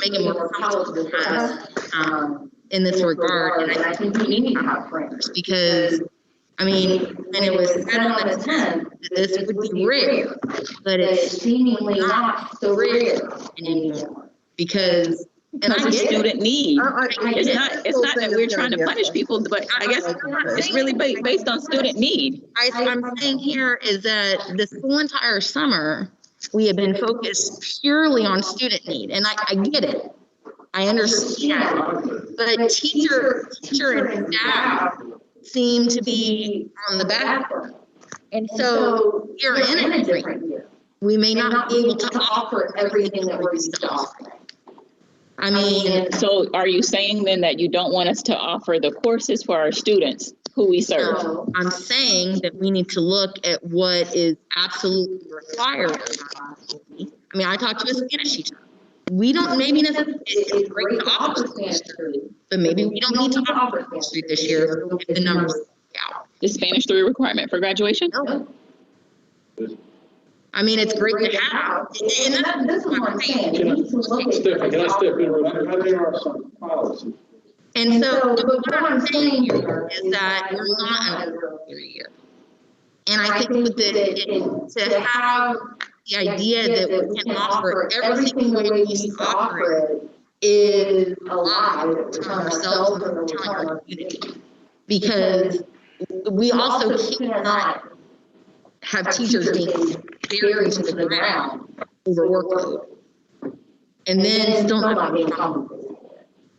make it more palatable for us in this regard. And I think we need to have parameters because, I mean, when it was said on the 10th that this would be rare, but it's seemingly not so rare anymore because. And I get student need. It's not that we're trying to punish people, but I guess it's really based on student need. I'm saying here is that this whole entire summer, we have been focused purely on student need. And I get it. I understand. But teacher and staff seem to be on the back burner. And so you're in a different year. We may not be able to offer everything that we're used to offering. I mean, so are you saying then that you don't want us to offer the courses for our students who we serve? No, I'm saying that we need to look at what is absolutely required. I mean, I talked to a Spanish teacher. We don't, maybe it's great to offer Spanish, but maybe we don't need to offer Spanish this year if the numbers out. Is Spanish 3 requirement for graduation? No. I mean, it's great to have. And this is what I'm saying. Can I step in? There are some policies. And so what I'm saying here is that we're not under a year. And I think with to have the idea that we can offer everything the way we used to offer it is a lie that we're telling ourselves and we're telling our community. Because we also cannot have teachers being buried to the ground over workload and then still not being compensated.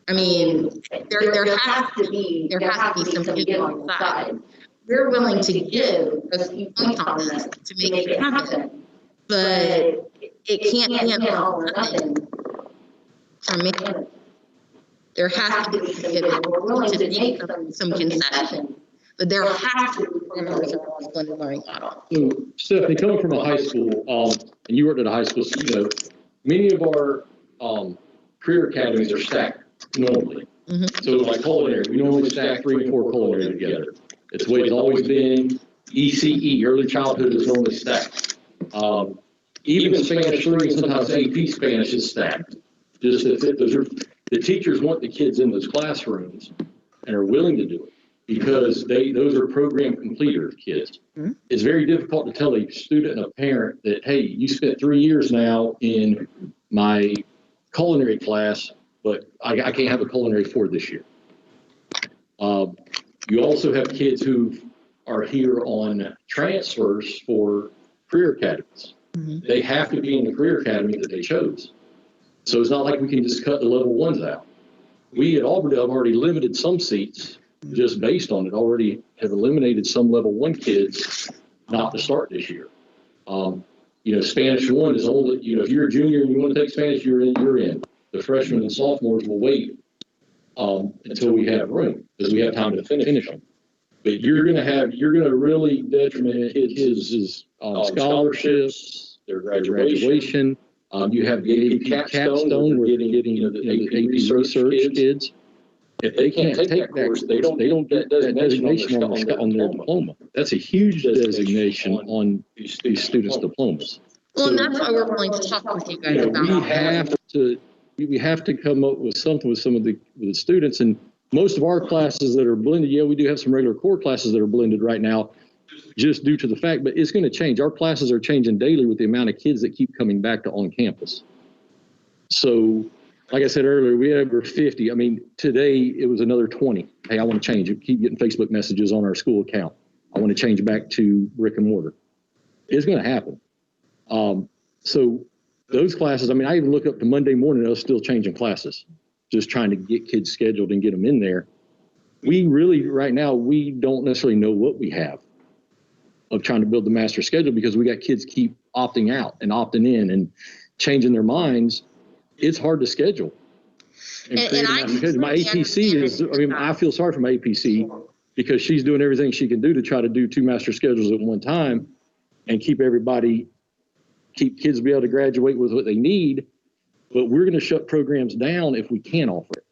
I mean, there has to be some give on the side. We're willing to give a few points on this to make it happen, but it can't be an all or nothing from me. There has to be some give. We're willing to make some concessions, but there has to be parameters around this blended learning model. So, Stephanie, coming from a high school, and you worked at a high school, so you know, many of our career academies are stacked normally. Mm-hmm. So like culinary, we normally stack 3 and 4 culinary together. It's the way it's always been. ECE, early childhood, is normally stacked. Even Spanish 3 and sometimes AP Spanish is stacked. Just that the teachers want the kids in those classrooms and are willing to do it because those are program completers, kids. Mm-hmm. It's very difficult to tell a student and a parent that, hey, you spent 3 years now in my culinary class, but I can't have a culinary 4 this year. You also have kids who are here on transfers for career academies. Mm-hmm. They have to be in the career academy that they chose. So it's not like we can just cut the level 1s out. We at Auburndale have already limited some seats just based on it, already have eliminated some level 1 kids not to start this year. You know, Spanish 1 is only, you know, if you're a junior and you want to take Spanish, you're in. The freshmen and sophomores will wait until we have room because we have time to finish them. But you're going to really detriment his scholarships, their graduation. You have the AP capstone, we're getting you know, the AP research kids. If they can't take that course, they don't get that designation on their diploma. That's a huge designation on these students' diplomas. Well, and that's why we're willing to talk with you guys You know, about it. we have to come up with something with some of the students, and most of our classes that are blended, yeah, we do have some regular core classes that are blended right now, just due to the fact, but it's going to change. Our classes are changing daily with the amount of kids that keep coming back to on campus. So, like I said earlier, we had over 50. I mean, today it was another 20. Hey, I want to change it. Keep getting Facebook messages on our school account. I want to change back to brick and mortar. It's going to happen. So those classes, I mean, I even look up to Monday morning, I was still changing classes, just trying to get kids scheduled and get them in there. We really, right now, we don't necessarily know what we have of trying to build the master schedule because we got kids keep opting out and opting in and changing their minds. It's hard to schedule. And my APC is, I mean, I feel sorry for my APC because she's doing everything she can do to try to do 2 master schedules at one time and keep kids be able to graduate with what they need. But we're going to shut programs down if we can't offer it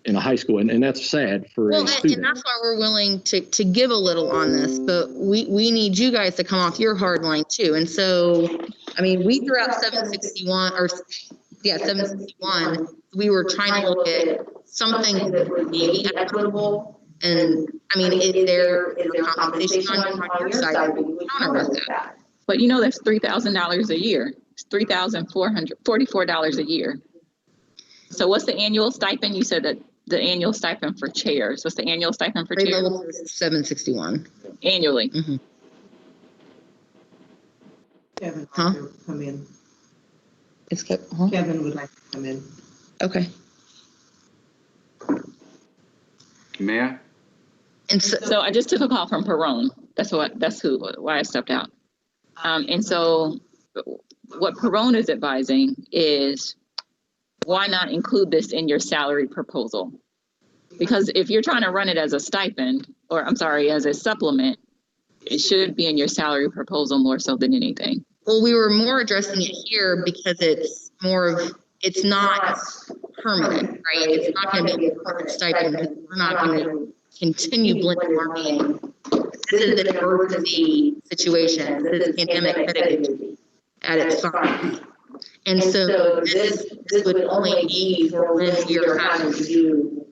in a high school. And that's sad for a student. And that's why we're willing to give a little on this, but we need you guys to come off your hard line too. And so, I mean, we threw out 761. We were trying to look at something that would be equitable. And I mean, if there is a compensation on your side, we would counter with that. But you know, that's $3,000 a year. It's $3,444 a year. So what's the annual stipend? You said that the annual stipend for chairs. What's the annual stipend for chairs? 761 annually. Mm-hmm. Kevin, come in. Kevin would like to come in. Okay. May I? And so I just took a call from Perone. Why I stepped out. And so what Perone is advising is why not include this in your salary proposal? Because if you're trying to run it as a stipend, or I'm sorry, as a supplement, it should be in your salary proposal more so than anything. Well, we were more addressing it here because it's not permanent, right? It's not going to be a permanent stipend. We're not going to continue blended learning. This is an emergency situation. This is pandemic pedagogy at its finest. And so this would only be for when you're having to do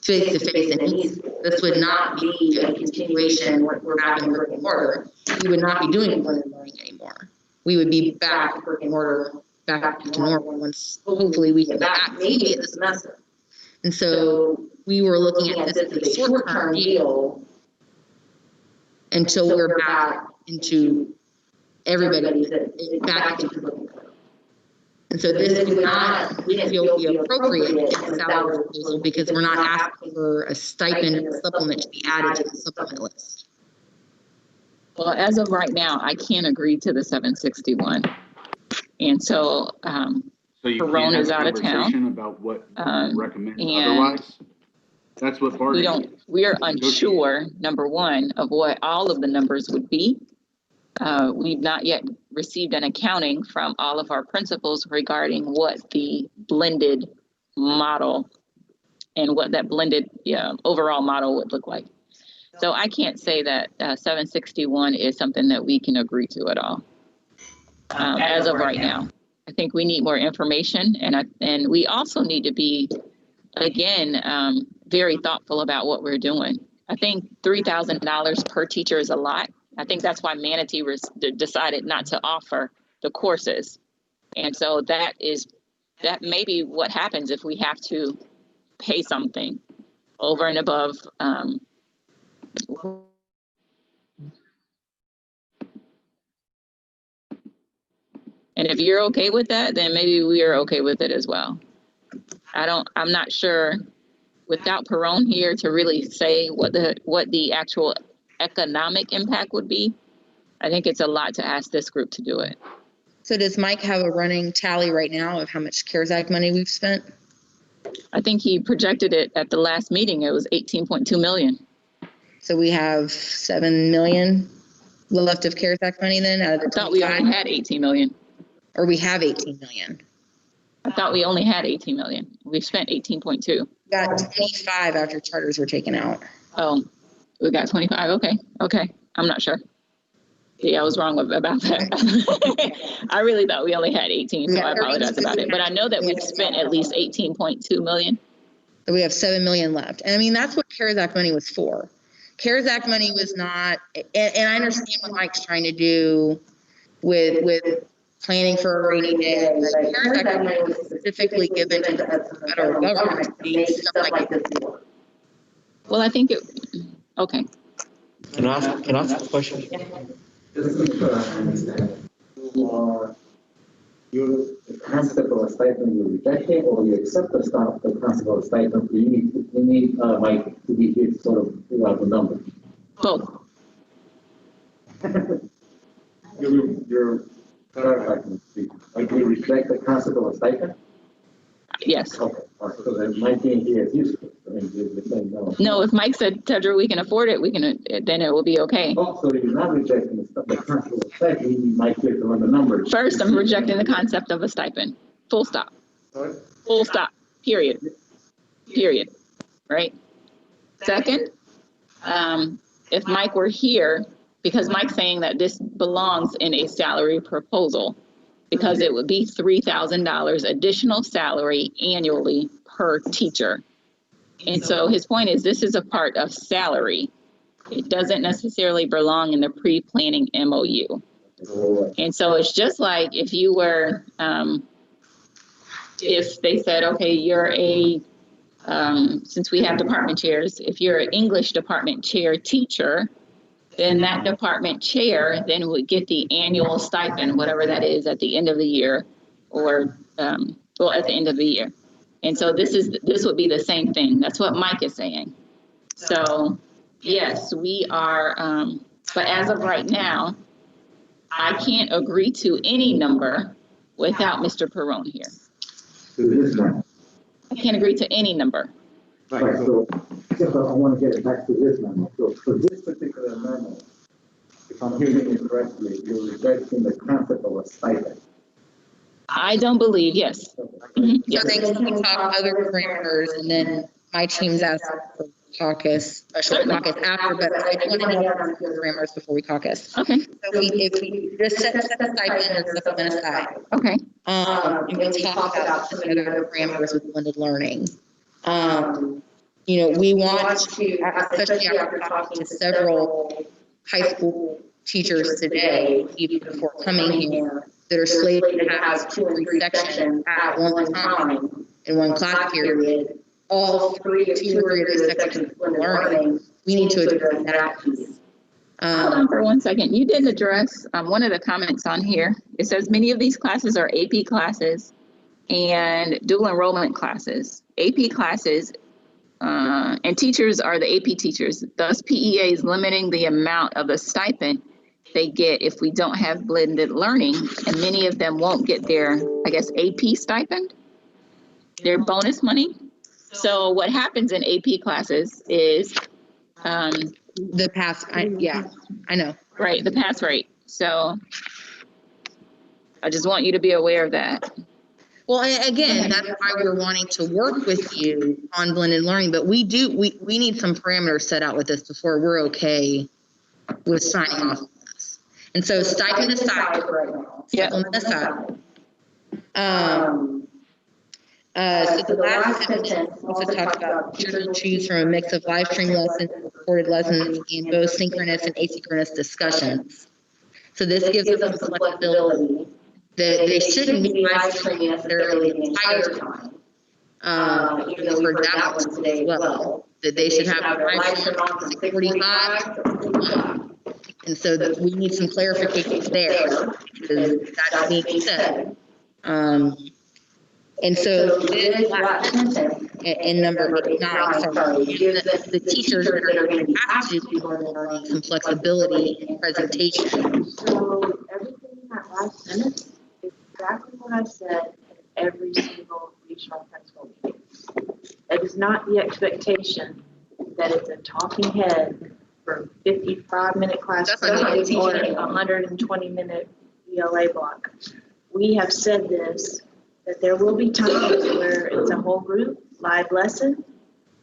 face-to-face and e-school. This would not be a continuation where we're back in brick and mortar. We would not be doing blended learning anymore. We would be back brick and mortar, back to normal once hopefully we get back maybe at the semester. And so we were looking at this as a short-term deal until we're back into everybody back into brick and mortar. And so this would not, we feel, be appropriate in the salary proposal because we're not asking for a stipend or a supplement to be added to the supplement list. Well, as of right now, I can't agree to the 761. And so, so you Perone can't is out of town. About what you recommend otherwise? That's what bargaining we are unsure, number one, of what all of the numbers would be. We've not yet received an accounting from all of our principals regarding what the blended model and what that blended overall model would look like. So I can't say that 761 is something that we can agree to at all as of right now. I think we need more information, and we also need to be, again, very thoughtful about what we're doing. I think $3,000 per teacher is a lot. I think that's why Manatee decided not to offer the courses. And so that may be what happens if we have to pay something over and above. And if you're okay with that, then maybe we are okay with it as well. I'm not sure without Perone here to really say what the actual economic impact would be. I think it's a lot to ask this group to do it. So does Mike have a running tally right now of how much CARES Act money we've spent? I think he projected it at the last meeting. It was 18.2 million. So we have 7 million left of CARES Act money then? Out of the I thought we already had 18 million. Or we have 18 million. I thought we only had 18 million. We've spent 18.2. Got 25 after charters were taken out. Oh, we got 25. Okay. I'm not sure. Yeah, I was wrong about that. I really thought we only had 18, so I apologize about it. But I know that we've spent at least 18.2 million. So we have 7 million left. And I mean, that's what CARES Act money was for. CARES Act money was not, and I understand what Mike's trying to do with planning for a rainy day. But CARES Act money was specifically given to the federal government to do stuff like this. Well, I think okay. Can I ask a question? Just to make sure I understand. The concept of a stipend, you reject it, or you accept the concept of a stipend, you need Mike to be here to sort of figure out the number. Both. You're clarifying, like you reject the concept of a stipend? Yes. Okay, all right, so then Mike being here is useful. No, if Mike said, Tedra, we can afford it, then it will be okay. Oh, so you're not rejecting the concept of a stipend, you need Mike here to run the numbers. First, I'm rejecting the concept of a stipend. Full stop. Sorry? Full stop. Period. Right? Second, if Mike were here, because Mike's saying that this belongs in a salary proposal, because it would be $3,000 additional salary annually per teacher. And so his point is this is a part of salary. It doesn't necessarily belong in the pre-planning MOU. And so it's just like if you were, if they said, okay, you're since we have department chairs, if you're an English department chair teacher, then that department chair then would get the annual stipend, whatever that is, at the end of the year, or at the end of the year. And so this would be the same thing. That's what Mike is saying. So yes, we are, but as of right now, I can't agree to any number without Mr. Perrone here. To this number. I can't agree to any number. Right, so I want to get it back to this number. So for this particular memo, if I'm hearing it correctly, you're rejecting the concept of a stipend. I don't believe, yes. Mm-hmm. Yes. So they can talk other parameters, and then my team's asked for caucus, a short caucus after, but I do want to get on the parameters before we caucus. Okay. So if we just set the stipend or supplement aside. Okay. And we talk about some of the other parameters with blended learning. We want to, especially after talking to several high school teachers today, even before coming here, that are slated to have 2 or 3 sections at one time in one class period, all 2 or 3 of those sections of blended learning, we need to address that piece. Hold on for 1 second. You didn't address one of the comments on here. It says many of these classes are AP classes and dual enrollment classes. AP classes and teachers are the AP teachers. Thus, PEA is limiting the amount of the stipend they get if we don't have blended learning, and many of them won't get their, I guess, AP stipend, their bonus money. So what happens in AP classes is the pass, I know. Right, the pass rate. So I just want you to be aware of that. Well, again, that's why we're wanting to work with you on blended learning, but we need some parameters set out with this before we're okay with signing off on this. And so stipend aside for right now, supplement aside. So the last sentence also talks about teachers will choose from a mix of live stream lessons, recorded lessons, and both synchronous and asynchronous discussions. So this gives us some flexibility that they shouldn't be live streaming necessarily the entire time. Even though we heard that one today as well, that they should have a live stream on 6:45. And so that we need some clarifications there, because that's being said. And so this last sentence in number 9, gives the teachers that are going to have to do learning some flexibility in presentation. So everything in that last sentence is exactly what I said in every single regional principal meeting. That is not the expectation that it's a talking head for 55-minute class or a 120-minute ELA block. We have said this that there will be times where it's a whole group live lesson.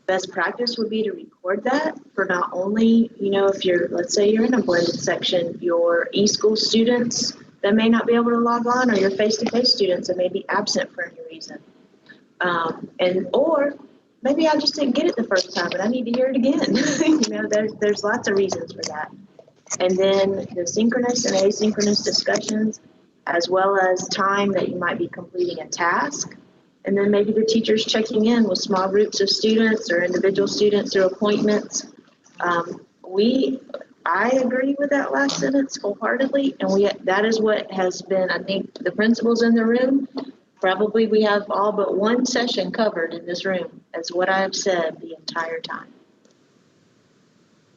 Best practice would be to record that for not only, if you're, let's say you're in a blended section, your e-school students that may not be able to log on, or your face-to-face students that may be absent for any reason. Or maybe I just didn't get it the first time, but I need to hear it again. There's lots of reasons for that. And then the synchronous and asynchronous discussions, as well as time that you might be completing a task. And then maybe the teacher's checking in with small groups of students or individual students through appointments. I agree with that last sentence wholeheartedly, and that is what has been, I think, the principals in the room. Probably we have all but one session covered in this room, as what I have said the entire time.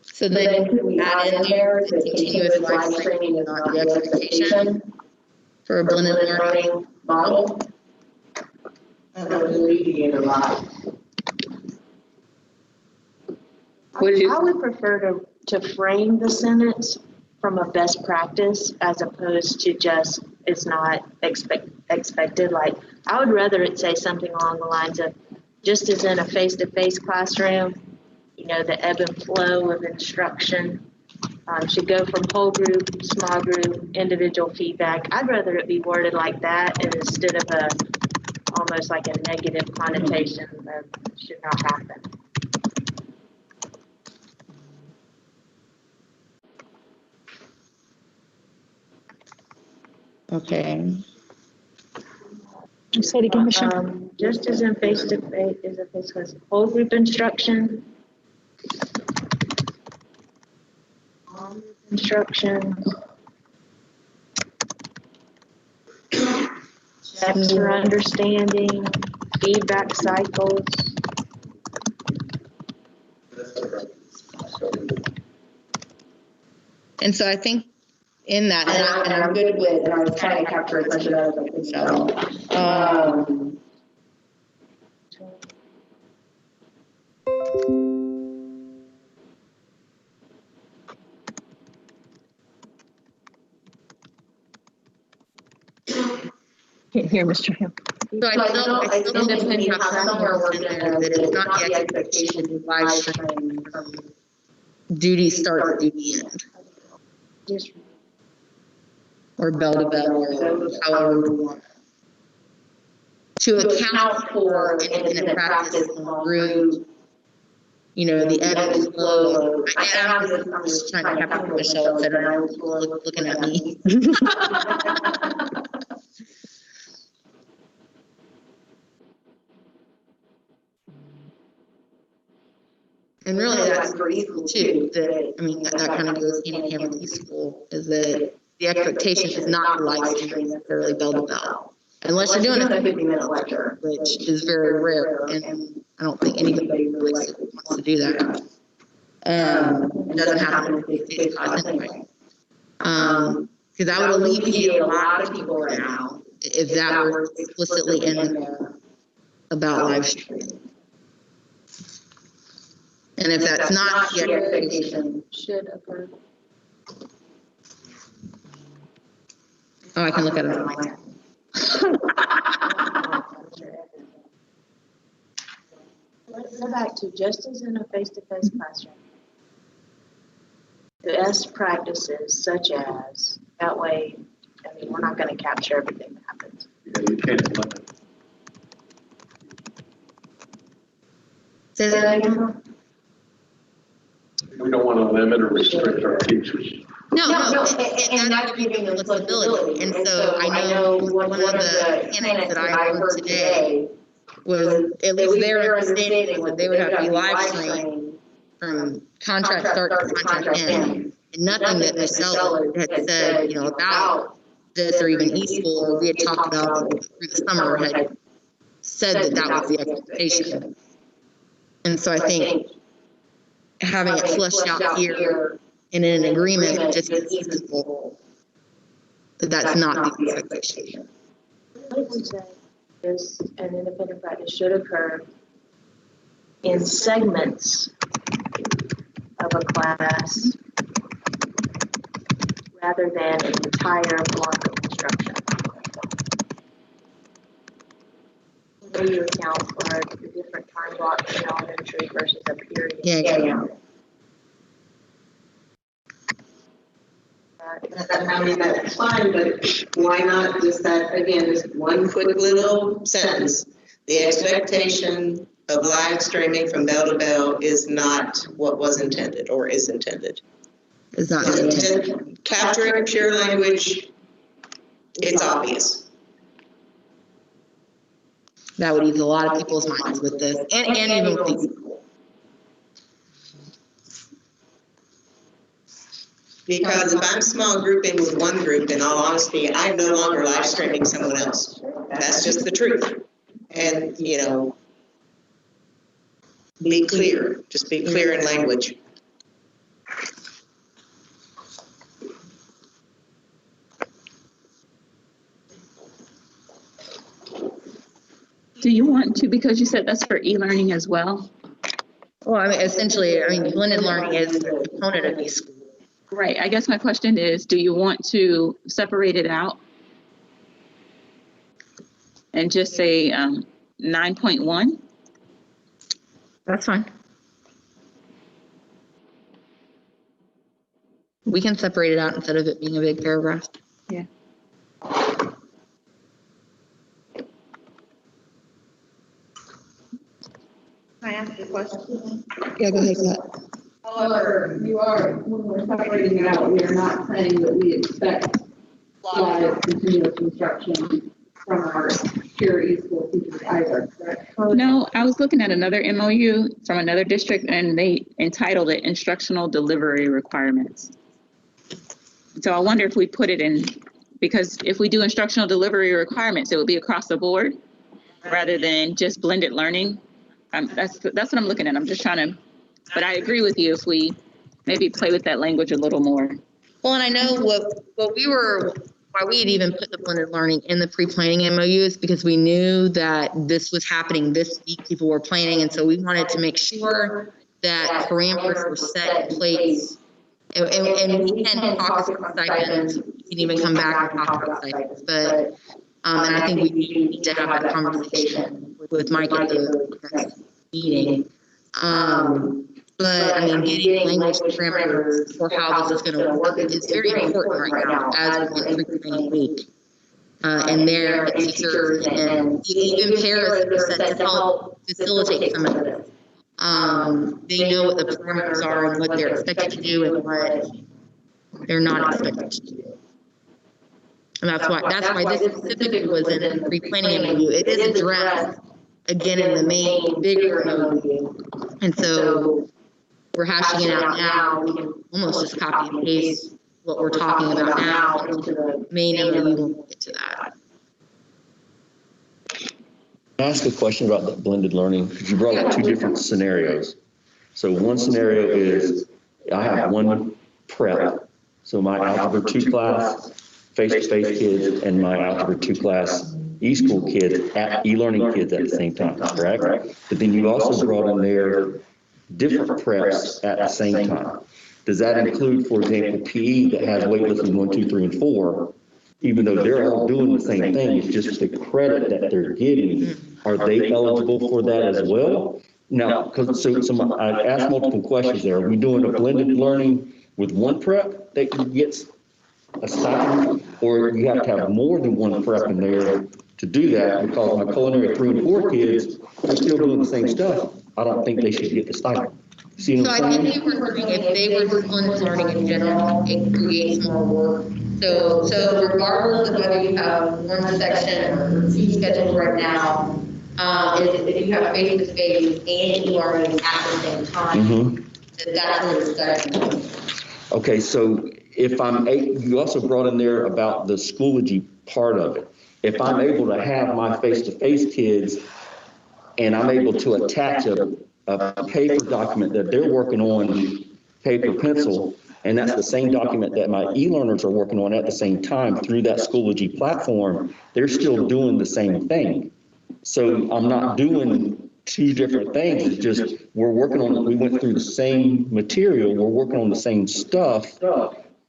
So then can we add in there the continuous live streaming is not the expectation for a blended learning model? I believe you get a lot. I would prefer to frame the sentence from a best practice as opposed to just it's not expected. Like, I would rather it say something along the lines of, just as in a face-to-face classroom, the ebb and flow of instruction should go from whole group, small group, individual feedback. I'd rather it be worded like that instead of almost like a negative connotation of should not happen. Okay. Say it again, Michelle. Just as in face-to-face, is a face-to-face, whole group instruction. Checks for understanding, feedback cycles. And so I think in that, and I'm good with, and I was trying to capture as much of that as I could, so. Can't hear Mr. Hill. So I still definitely have somewhere worked in there that it's not the expectation to live stream from duty start to duty end. Or bell to bell, or however we want. To account for independent practice in the group, the ebb and flow. I'm just trying to capture what Michelle said, and I was looking at me. And really, that's for e-school too. That kind of goes hand in hand with e-school, is that the expectation is not to live stream necessarily bell to bell, unless you're doing a 50-minute lecture, which is very rare, and I don't think anybody really wants to do that. It doesn't happen in face-to-face class anyway. Because that would alleviate a lot of people right now if that were explicitly in there about live streaming. And if that's not the expectation, Should occur. oh, I can look at it on my phone. Let's go back to just as in a face-to-face classroom. Best practices such as, that way, we're not going to capture everything that happens. Yeah, you can't limit. Say that again? We don't want to limit or restrict our teachers. No, and that's giving them flexibility. And so I know one of the candidates that I heard today was, at least their understanding was that they would have to be live streamed from contract start to contract end. And nothing that Michelle had said, about this or even e-school, or we had talked about through the summer, had said that was the expectation. And so I think having it fleshed out here and in an agreement just e-school, that's not the expectation. What we say is an independent practice should occur in segments of a class rather than an entire block of instruction. do you account for the different time blocks in elementary versus a period? Yeah. I mean, that's fine, but why not just that, again, just one quick little sentence? The expectation of live streaming from bell to bell is not what was intended or is intended. Is not Capturing pure language, it's obvious. That would ease a lot of people's minds with this, and even with these. Because if I'm small grouping with one group, in all honesty, I'm no longer live streaming someone else. That's just the truth. And, you know, be clear, just be clear in language. Do you want to, because you said that's for e-learning as well? Well, I mean, essentially, blended learning is a component of these. Right. I guess my question is, do you want to separate it out and just say 9.1? That's fine. We can separate it out instead of it being a big paragraph. Yeah. Can I ask a question? Yeah, go ahead, Scott. However, when we're separating it out, we are not saying that we expect live continuous instruction from our pure e-school teachers either, correct? No, I was looking at another MOU from another district, and they entitled it Instructional Delivery Requirements. So I wonder if we put it in, because if we do instructional delivery requirements, it would be across the board rather than just blended learning. That's what I'm looking at. I'm just trying to, but I agree with you if we maybe play with that language a little more. Well, and I know why we had even put the blended learning in the pre-planning MOU is because we knew that this was happening this week. People were planning, and so we wanted to make sure that parameters were set in place. And we can talk about stipends. We can even come back and talk about stipends. But and I think we need to have that conversation with Mike at the next meeting. But I mean, getting language parameters for how this is going to work is very important right now as we went through planning week. And their teachers and even parents are set to help facilitate some of this. They know what the parameters are and what they're expected to do and what they're not expected to do. And that's why this specifically was in the pre-planning MOU. It is addressed again in the main bigger MOU. And so we're hashing it out now. We can almost just copy and paste what we're talking about now into the main MOU when we get to that. Can I ask a question about that blended learning? Because you brought up two different scenarios. So one scenario is I have one prep. So my Algebra 2 class, face-to-face kids, and my Algebra 2 class e-school kids, e-learning kids at the same time, correct? But then you also brought in there different preps at the same time. Does that include, for example, PE that has weightlifting 1, 2, 3, and 4? Even though they're all doing the same thing, it's just the credit that they're getting. Are they eligible for that as well? Now, so I asked multiple questions there. Are we doing a blended learning with one prep that gets a stipend, or you have to have more than one prep in there to do that? Because my culinary 3 and 4 kids are still doing the same stuff. I don't think they should get the stipend. See what I'm saying? I think if they were blended learning in general, it creates more work. So regardless of whether you have one section or two scheduled right now, if you have face-to-face and e-learning at the same time, that's where the stipend. Okay, so if you also brought in there about the Schoology part of it. If I'm able to have my face-to-face kids and I'm able to attach a paper document that they're working on, paper pencil, and that's the same document that my e-learners are working on at the same time through that Schoology platform, they're still doing the same thing. So I'm not doing two different things. It's just we went through the same material, we're working on the same stuff,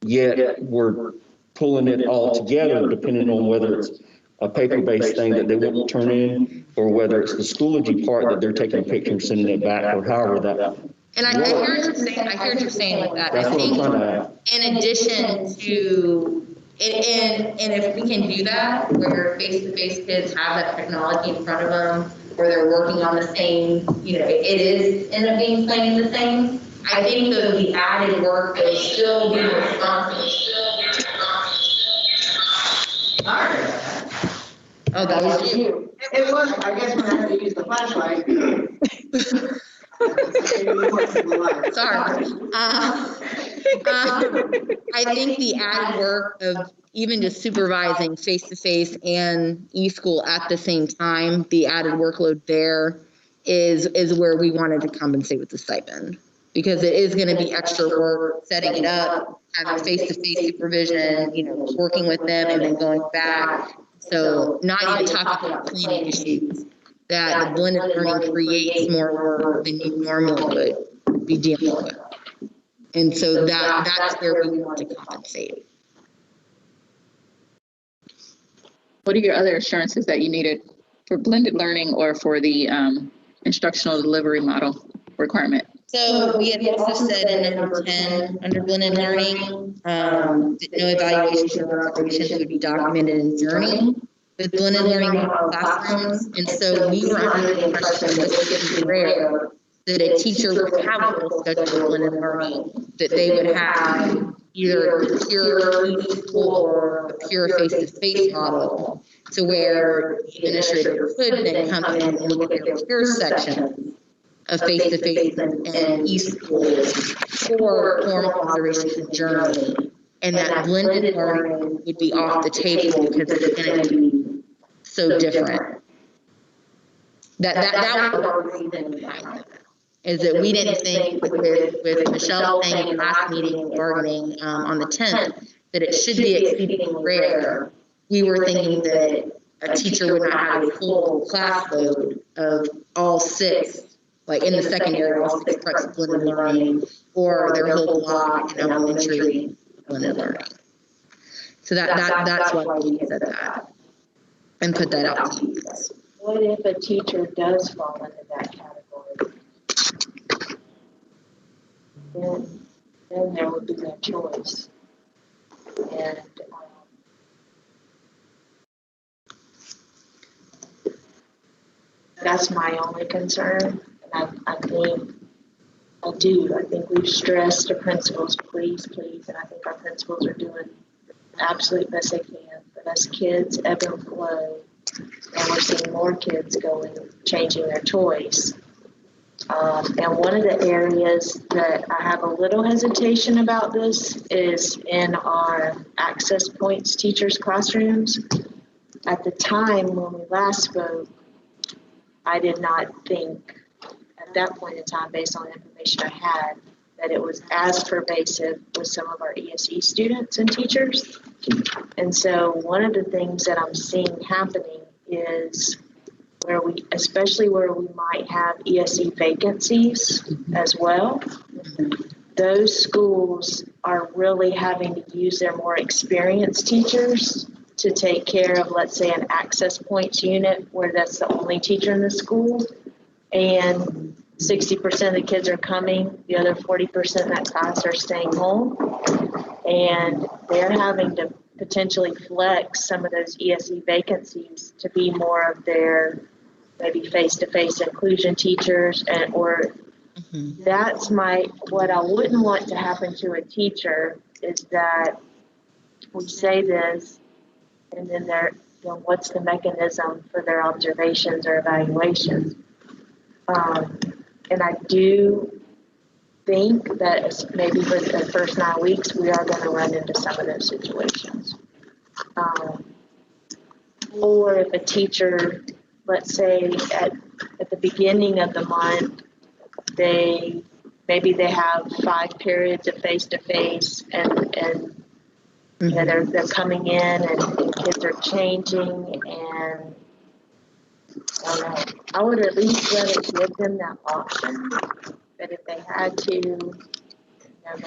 yet we're pulling it all together depending on whether it's a paper-based thing that they won't turn in, or whether it's the Schoology part that they're taking a picture and sending it back, or however that. And I hear what you're saying, I hear what you're saying with that. That's I what I'm think trying to. in addition to, and if we can do that, where face-to-face kids have that technology in front of them, where they're working on the same, you know, it is end up being playing the same. I think the added work will still be responsible. Oh, that was you. It was, I guess, when I had to use the flashlight. Sorry. I think the added work of even just supervising face-to-face and e-school at the same time, the added workload there is where we wanted to compensate with the stipend. Because it is going to be extra work, setting it up, having face-to-face supervision, you know, working with them and then going back. So not even talking about planning issues, that the blended learning creates more work than you normally would be dealing with. And so that's where we want to compensate. What are your other assurances that you needed for blended learning or for the instructional delivery model requirement? So we had also said in number 10, under blended learning, that no evaluations or observations would be documented in Journey with blended learning model classrooms. And so we were under the impression that this would be rare, that a teacher would have a full schedule of blended learning, that they would have either the pure e-school or the pure face-to-face model, to where the administrator could then come in and look at their pure section of face-to-face and e-schools for formal observations and journaling. And that blended learning would be off the table because it's going to be so different. That was our reason behind it. Is that we didn't think with Michelle saying in last meeting bargaining on the 10th that it should be exceedingly rare. We were thinking that a teacher would not have a full class load of all 6, like in the secondary, all 6 preps of blended learning, or their whole block in elementary blended learning. So that's why we said that and put that out to you guys. What if a teacher does fall into that category? Then there would be no choice. And that's my only concern. And I think we've stressed to principals, please, and I think our principals are doing the absolute best they can. But as kids ebb and flow, and we're seeing more kids changing their choice. And one of the areas that I have a little hesitation about this is in our access points teachers' classrooms. At the time when we last spoke, I did not think at that point in time, based on the information I had, that it was as pervasive with some of our ESE students and teachers. And so one of the things that I'm seeing happening is especially where we might have ESE vacancies as well, those schools are really having to use their more experienced teachers to take care of, let's say, an access points unit where that's the only teacher in the school. And 60% of the kids are coming, the other 40% in that class are staying home. And they're having to potentially flex some of those ESE vacancies to be more of their maybe face-to-face inclusion teachers, that's what I wouldn't want to happen to a teacher is that we say this and then what's the mechanism for their observations or evaluations? And I do think that maybe for the first 9 weeks, we are going to run into some of those situations. Or if a teacher, let's say at the beginning of the month, maybe they have 5 periods of face-to-face and you know, they're coming in and kids are changing, and I don't know, I would at least let it give them that option. But if they had to, you know,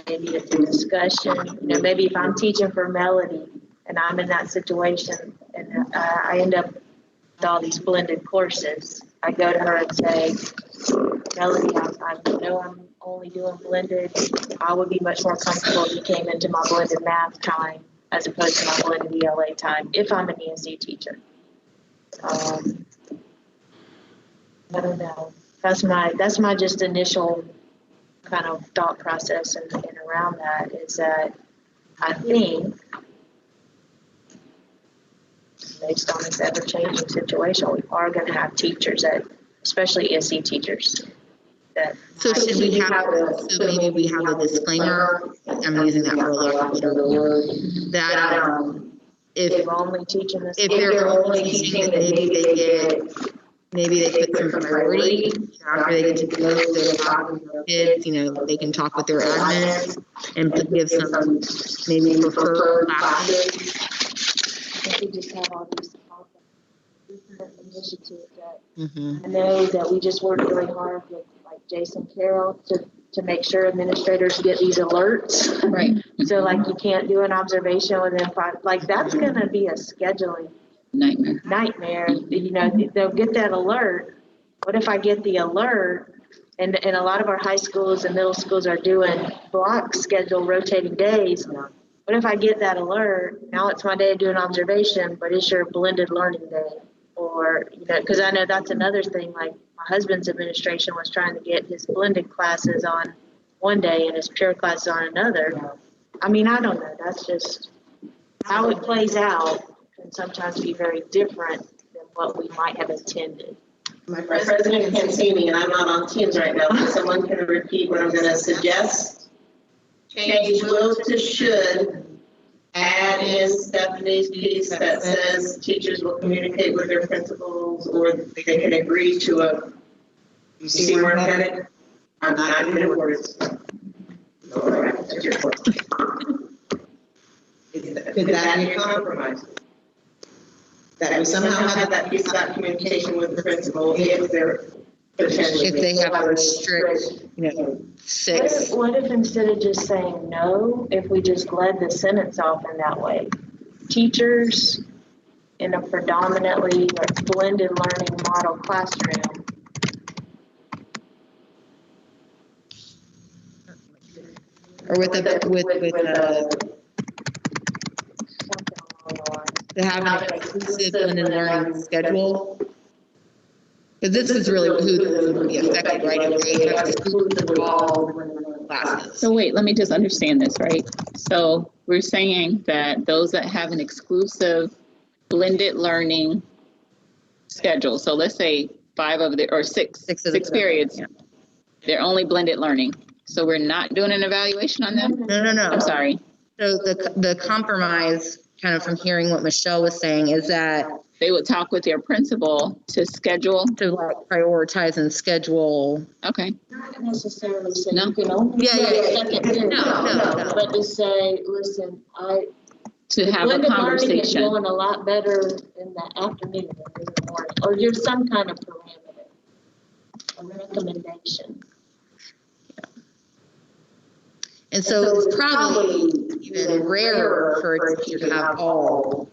maybe it's a discussion, you know, maybe if I'm teaching for Melody and I'm in that situation and I end up with all these blended courses. I go to her and say, Melody, I know I'm only doing blended. I would be much more comfortable if you came into my blended math time as opposed to my blended ELA time if I'm an ESC teacher. I don't know. That's my just initial kind of thought process and around that is that I think based on this ever-changing situation, we are going to have teachers especially ESC teachers. So should we have, so maybe we have a disclaimer, I'm using that for a lack of a better word, that if they're only teaching, then maybe they put some priority after they get to know their kids, they can talk with their admin and give some maybe preferred classes. We just have all these different initiatives that I know that we just work really hard with, like Jason Carroll, to make sure administrators get these alerts. Right. So like you can't do an observation within 5, like that's going to be a scheduling nightmare. They'll get that alert. What if I get the alert? And a lot of our high schools and middle schools are doing block schedule rotating days. What if I get that alert? Now it's my day to do an observation, but it's your blended learning day. Or, because I know that's another thing, like my husband's administration was trying to get his blended classes on one day and his pure classes on another. I mean, I don't know. That's just how it plays out can sometimes be very different than what we might have intended. My president can't see me and I'm not on Teams right now, so someone can repeat what I'm going to suggest. Change will to should. Add in Stephanie's piece that says teachers will communicate with their principals or they can agree to a, you see where I'm headed? I'm not in the words. All right, that's your question. Could that be a compromise? That we somehow have that piece of that communication with the principal if they're potentially. If they have a strict, 6. What if instead of just saying no, if we just led the sentence off in that way? Teachers in a predominantly blended learning model classroom. Or with to have an exclusive blended learning schedule. Because this is really who this would be affected, right? If they have exclusive all classes. So wait, let me just understand this, right? So we're saying that those that have an exclusive blended learning schedule, so let's say 5 of the, or 6 periods, they're only blended learning. So we're not doing an evaluation on them? No. I'm sorry. So the compromise, kind of from hearing what Michelle was saying, is that they would talk with their principal to schedule, to like prioritize and schedule. Okay. Not necessarily say No. you can only second period. No. But to say, listen, to have a conversation. Is going a lot better in the afternoon than in the morning, or there's some kind of parameter, a recommendation. And so it's probably even rarer for a teacher to have all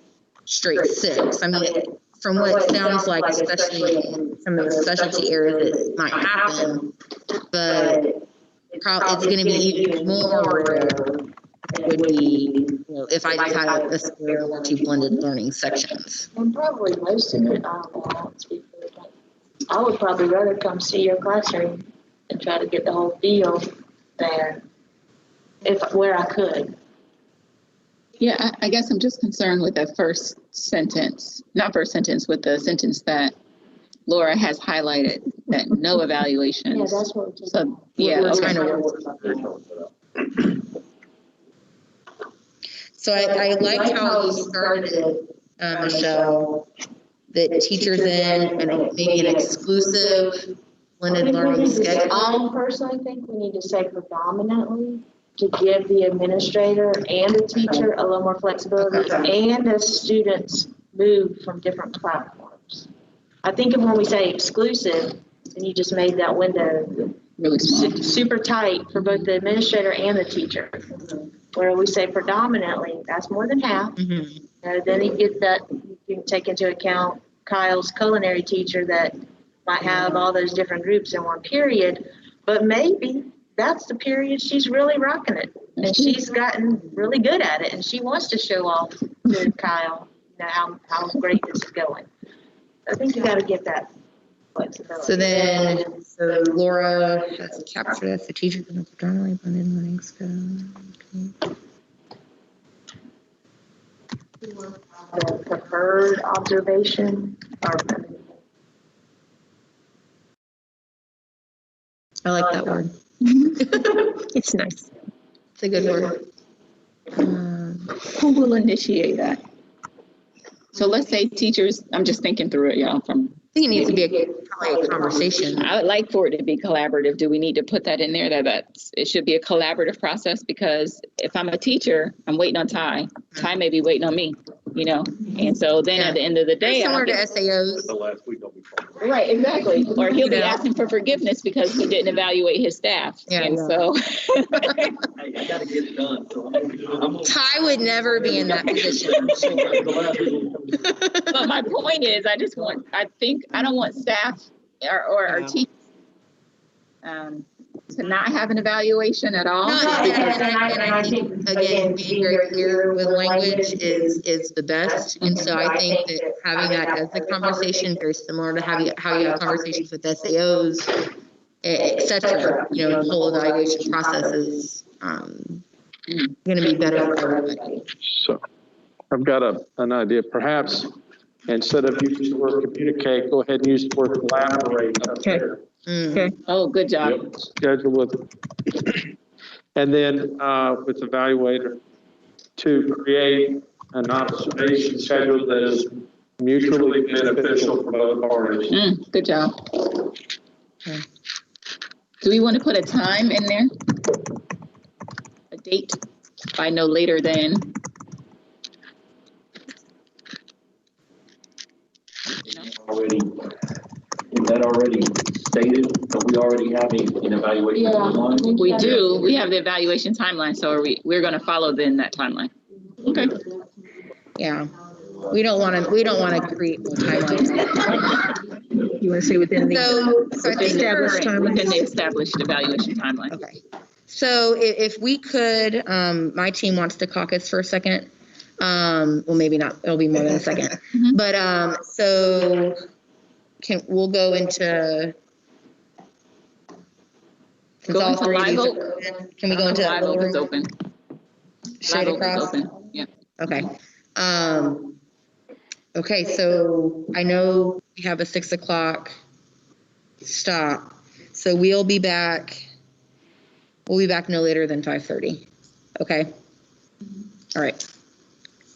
straight 6. I mean, from what it sounds like, especially in some of the specialty areas, it might happen, but it's going to be even more rare. It would be, if I just had a square or 2 blended learning sections. And probably most of it, I won't speak for it, but I would probably rather come see your classroom and try to get the whole feel there, where I could. Yeah, I guess I'm just concerned with that first sentence, not first sentence, with the sentence that Laura has highlighted, that no evaluations. Yeah, that's what we're talking So, yeah, We're okay. trying to work. So I liked how you started it, Michelle, that teachers in and maybe an exclusive blended learning schedule. I personally think we need to say predominantly to give the administrator and the teacher a little more flexibility, and as students move from different platforms. I think if when we say exclusive, then you just made that window really super tight for both the administrator and the teacher. Where we say predominantly, that's more than half. Then you get that you can take into account Kyle's culinary teacher that might have all those different groups in one period, but maybe that's the period she's really rocking it. And she's gotten really good at it, and she wants to show off to Kyle, you know, how great this is going. I think you got to get that flexibility. So then, so Laura has captured as the teacher for the predominantly blended learning skill. Okay. The preferred observation or I like that word. It's nice. It's a good word. Who will initiate that? So let's say teachers, I'm just thinking through it, y'all, from. I think it needs to be probably a conversation. I would like for it to be collaborative. Do we need to put that in there that it should be a collaborative process? Because if I'm a teacher, I'm waiting on Ty. Ty may be waiting on me, you know? And so then at the end of the day. Similar to SAOs. The last week I'll be fine. Right, exactly. Or he'll be asking for forgiveness because he didn't evaluate his staff. Yeah, and yeah. so. I gotta get it done, so I'm. Ty would never be in that position, I'm sure. But my point is, I don't want staff or our teachers to not have an evaluation at all. No, and I think, again, being very clear with language is the best. And so I think that having that as a conversation, very similar to how you have conversations with SAOs, et cetera, you know, the whole evaluation process is going to be better for everybody. So I've got an idea. Perhaps instead of using the word communicate, go ahead and use the word collaborate up there. Okay. Oh, good job. Yep. Schedule with, and then with evaluator to create an observation schedule that is mutually beneficial for both parties. Good job. Okay. Do we want to put a time in there? A date by no later than? Is that already stated? Don't we already have an evaluation timeline? We do. We have the evaluation timeline, so we're going to follow then that timeline. Okay. Yeah. We don't want to create no timeline. You want to say within the established timeline? Within the established evaluation timeline. Okay. So if we could, my team wants to caucus for a second. Well, maybe not. It'll be more than a second. But so we'll go into. Since all three of these are open, can we go into live vote is open? Straight across? Open. Yeah. Okay. Okay, so I know we have a 6 o'clock stop. So we'll be back no later than 5:30. Okay. All right.